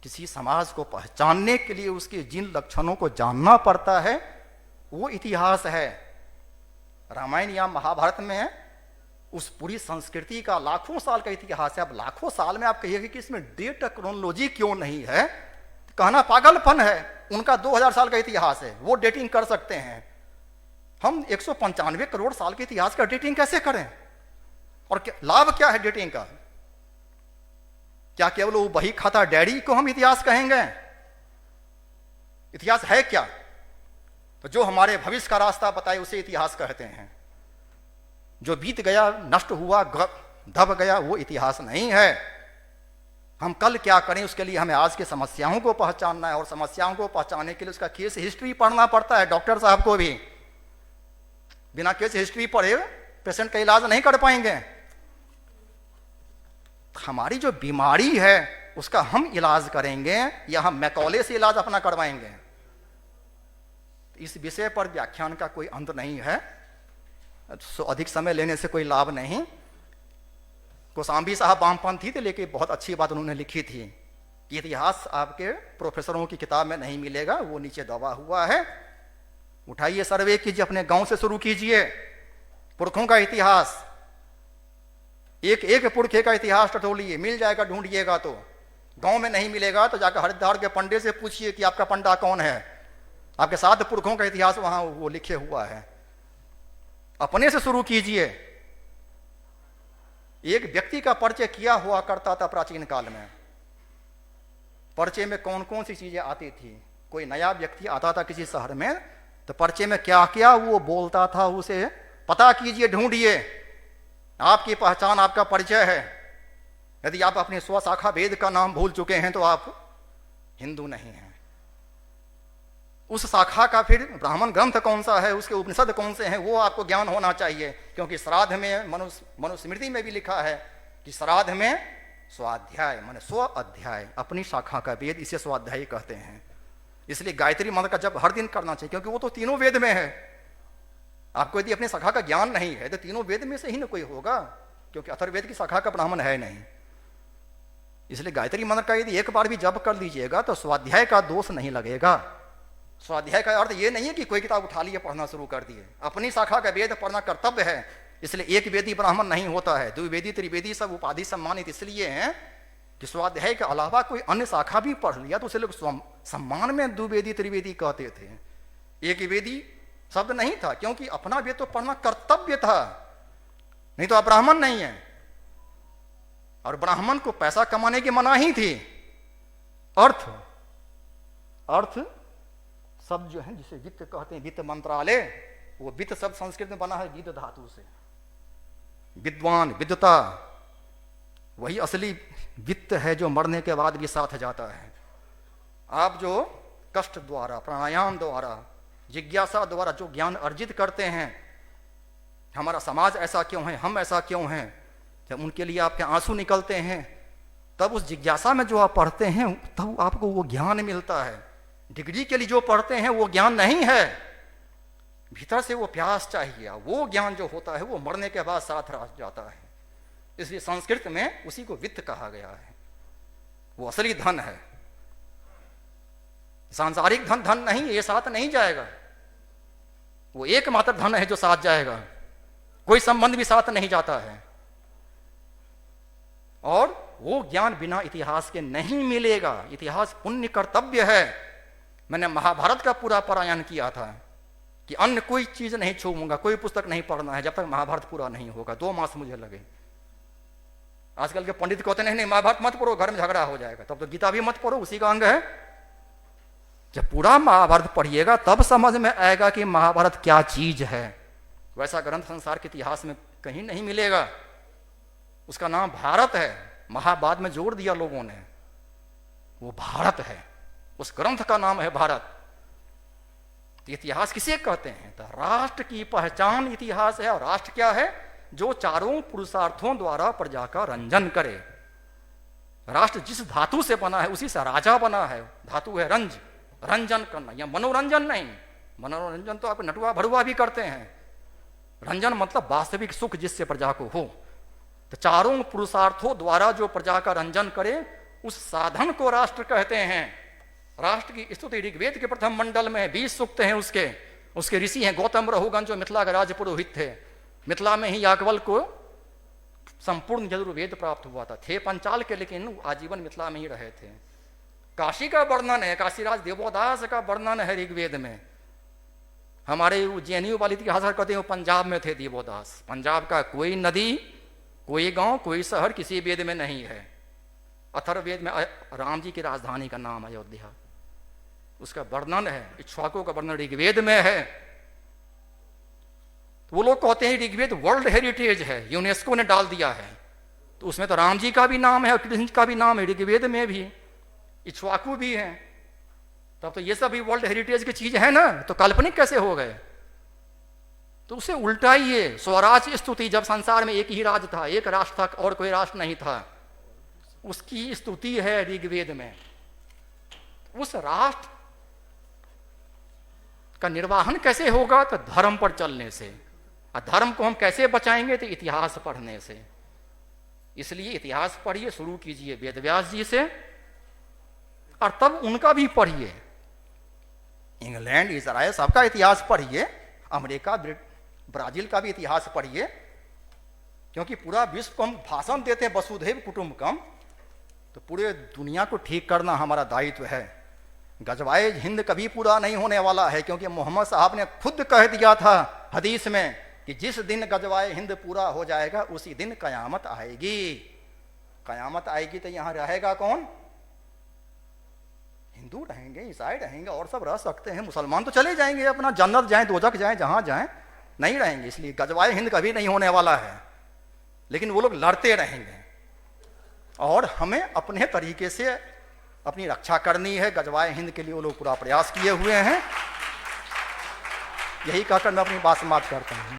Speaker 2: किसी समाज को पहचानने के लिए उसके जिन लक्षणों को जानना पड़ता है वो इतिहास है। रामायण या महाभारत में उस पूरी संस्कृति का लाखों साल का इतिहास है। अब लाखों साल में आप कहिएगा कि इसमें डेट क्रोनोलॉजी क्यों नहीं है, तो कहना पागलपन है। उनका 2000 साल का इतिहास है, वो डेटिंग कर सकते हैं। हम 195 करोड़ साल के इतिहास का डेटिंग कैसे करें? और लाभ क्या है डेटिंग का? क्या केवल वो बही खाता डैडी को हम इतिहास कहेंगे? इतिहास है क्या? तो जो हमारे भविष्य का रास्ता बताए उसे इतिहास कहते हैं। जो बीत गया, नष्ट हुआ, दब गया, वो इतिहास नहीं है। हम कल क्या करें उसके लिए हमें आज की समस्याओं को पहचानना है, और समस्याओं को पहचानने के लिए उसका केस हिस्ट्री पढ़ना पड़ता है। डॉक्टर साहब को भी बिना केस हिस्ट्री पढ़े पेशेंट का इलाज नहीं कर पाएंगे। हमारी जो बीमारी है उसका हम इलाज करेंगे या हम मैकॉले से इलाज अपना करवाएंगे? इस विषय पर व्याख्यान का कोई अंत नहीं है, तो अधिक समय लेने से कोई लाभ नहीं। कोसांबी साहब वामपंथी थे, लेकिन बहुत अच्छी बात उन्होंने लिखी थी कि इतिहास आपके प्रोफेसरों की किताब में नहीं मिलेगा, वो नीचे दबा हुआ है। उठाइए, सर्वे कीजिए, अपने गांव से शुरू कीजिए। पुरखों का इतिहास, एक एक पुरखे का इतिहास टटोलिए, मिल जाएगा, ढूंढिएगा तो। गांव में नहीं मिलेगा तो जाकर हरिद्वार के पंडे से पूछिए कि आपका पंडा कौन है, आपके 7 पुरखों का इतिहास वहां वो लिखे हुआ है। अपने से शुरू कीजिए। एक व्यक्ति का परिचय किया हुआ करता था प्राचीन काल में। परिचय में कौन कौन सी चीजें आती थी? कोई नया व्यक्ति आता था किसी शहर में, तो परिचय में क्या क्या वो बोलता था उसे पता कीजिए, ढूंढिए। आपकी पहचान आपका परिचय है। यदि आप अपनी स्वशाखा वेद का नाम भूल चुके हैं तो आप हिंदू नहीं हैं। उस शाखा का फिर ब्राह्मण ग्रंथ कौन सा है, उसके उपनिषद कौन से हैं, वो आपको ज्ञान होना चाहिए। क्योंकि श्राद्ध में मनुस्मृति में भी लिखा है कि श्राद्ध में स्वाध्याय माने 100 अध्याय, अपनी शाखा का वेद, इसे स्वाध्याय कहते हैं। इसलिए गायत्री मंत्र का जब हर दिन करना चाहिए, क्योंकि वो तो तीनों वेद में है। आपको यदि अपनी शाखा का ज्ञान नहीं है तो तीनों वेद में से ही ना कोई होगा, क्योंकि अथर्ववेद की शाखा का ब्राह्मण है नहीं। इसलिए गायत्री मंत्र का यदि एक बार भी जप कर लीजिएगा तो स्वाध्याय का दोष नहीं लगेगा। स्वाध्याय का अर्थ ये नहीं है कि कोई किताब उठा लिए पढ़ना शुरू कर दिए। अपनी शाखा का वेद पढ़ना कर्तव्य है। इसलिए एक वेदी ब्राह्मण नहीं होता है, द्विवेदी त्रिवेदी सब उपाधि सम्मानित इसलिए हैं कि स्वाध्याय के अलावा कोई अन्य शाखा भी पढ़ लिया तो उसे लोग सम्मान में द्विवेदी त्रिवेदी कहते थे। एक वेदी शब्द नहीं था, क्योंकि अपना वेद तो पढ़ना कर्तव्य था, नहीं तो आप ब्राह्मण नहीं है। और ब्राह्मण को पैसा कमाने की मनाही थी। अर्थ शब्द जो है जिसे वित्त कहते हैं, वित्त मंत्रालय, वो वित्त शब्द संस्कृत में बना है विद धातु से। विद्वान, विद्वता, वही असली वित्त है जो मरने के बाद भी साथ जाता है। आप जो कष्ट द्वारा, प्राणायाम द्वारा, जिज्ञासा द्वारा जो ज्ञान अर्जित करते हैं, हमारा समाज ऐसा क्यों है, हम ऐसा क्यों हैं, जब उनके लिए आपके आंसू निकलते हैं, तब उस जिज्ञासा में जो आप पढ़ते हैं तब आपको वो ज्ञान मिलता है। डिग्री के लिए जो पढ़ते हैं वो ज्ञान नहीं है, भीतर से वो प्यास चाहिए। वो ज्ञान जो होता है वो मरने के बाद साथ रह जाता है। इसलिए संस्कृत में उसी को वित्त कहा गया है। वो असली धन है। सांसारिक धन धन नहीं, ये साथ नहीं जाएगा। वो एकमात्र धन है जो साथ जाएगा, कोई संबंध भी साथ नहीं जाता है। और वो ज्ञान बिना इतिहास के नहीं मिलेगा। इतिहास पुण्य कर्तव्य है। मैंने महाभारत का पूरा पारायण किया था कि अन्य कोई चीज नहीं छूऊंगा, कोई पुस्तक नहीं पढ़ना है जब तक महाभारत पूरा नहीं होगा। 2 मास मुझे लगे। आजकल के पंडित कहते नहीं महाभारत मत पढ़ो, घर में झगड़ा हो जाएगा। तब तो गीता भी मत पढ़ो, उसी का अंग है। जब पूरा महाभारत पढ़िएगा तब समझ में आएगा कि महाभारत क्या चीज है। वैसा ग्रंथ संसार के इतिहास में कहीं नहीं मिलेगा। उसका नाम भारत है। महाबाद में जोड़ दिया लोगों ने, वो भारत है। उस ग्रंथ का नाम है भारत। इतिहास किसे कहते हैं? तो राष्ट्र की पहचान इतिहास है। और राष्ट्र क्या है? जो चारों पुरुषार्थों द्वारा प्रजा का रंजन करे। राष्ट्र जिस धातु से बना है उसी से राजा बना है। धातु है रंज, रंजन करना, या मनोरंजन नहीं। मनोरंजन तो आप नटुआ भड़ुआ भी करते हैं। रंजन मतलब वास्तविक सुख जिससे प्रजा को हो। तो चारों पुरुषार्थों द्वारा जो प्रजा का रंजन करे उस साधन को राष्ट्र कहते हैं। राष्ट्र की स्तुति ऋग्वेद के प्रथम मंडल में 20 सूक्त हैं उसके ऋषि हैं गौतम रहुगण, जो मिथिला के राज पुरोहित थे। मिथिला में ही याज्ञवल्क्य को संपूर्ण यजुर्वेद प्राप्त हुआ था। थे पंचाल के, लेकिन आजीवन मिथिला में ही रहे थे। काशी का वर्णन है, काशीराज देवोदास का वर्णन है ऋग्वेद में। हमारे उज्जैनियों वाले इतिहासकार कहते हैं वो पंजाब में थे देवोदास। पंजाब का कोई नदी, कोई गांव, कोई शहर किसी वेद में नहीं है। अथर्ववेद में राम जी की राजधानी का नाम अयोध्या, उसका वर्णन है। इक्ष्वाकुओं का वर्णन ऋग्वेद में है। तो वो लोग कहते हैं ऋग्वेद वर्ल्ड हेरिटेज है, यूनेस्को ने डाल दिया है। तो उसमें तो राम जी का भी नाम है और कृष्ण का भी नाम है, ऋग्वेद में भी इक्ष्वाकु भी है। तब तो ये सब भी वर्ल्ड हेरिटेज की चीज है ना, तो काल्पनिक कैसे हो गए? तो उसे उल्टाइए। स्वराज स्तुति, जब संसार में एक ही राज था, एक राष्ट्र था और कोई राष्ट्र नहीं था, उसकी स्तुति है ऋग्वेद में। उस राष्ट्र का निर्वाहन कैसे होगा? तो धर्म पर चलने से। और धर्म को हम कैसे बचाएंगे? तो इतिहास पढ़ने से। इसलिए इतिहास पढ़िए, शुरू कीजिए वेदव्यास जी से, और तब उनका भी पढ़िए। इंग्लैंड, इजराइल सबका इतिहास पढ़िए, अमेरिका, ब्राजील का भी इतिहास पढ़िए, क्योंकि पूरा विश्व को हम भाषण देते हैं वसुधैव कुटुंबकम, तो पूरे दुनिया को ठीक करना हमारा दायित्व है। गजवाए हिंद कभी पूरा नहीं होने वाला है, क्योंकि मोहम्मद साहब ने खुद कह दिया था हदीस में कि जिस दिन गजवाए हिंद पूरा हो जाएगा उसी दिन कयामत आएगी। कयामत आएगी तो यहां रहेगा कौन? हिंदू रहेंगे, ईसाई रहेंगे, और सब रह सकते हैं। मुसलमान तो चले जाएंगे, अपना जन्नत जाएं, दोजख जाएं, जहां जाएं, नहीं रहेंगे। इसलिए गजवाए हिंद कभी नहीं होने वाला है, लेकिन वो लोग लड़ते रहेंगे और हमें अपने तरीके से अपनी रक्षा करनी है। गजवाए हिंद के लिए वो लोग पूरा प्रयास किए हुए हैं। यही कहकर मैं अपनी बात समाप्त करता हूं।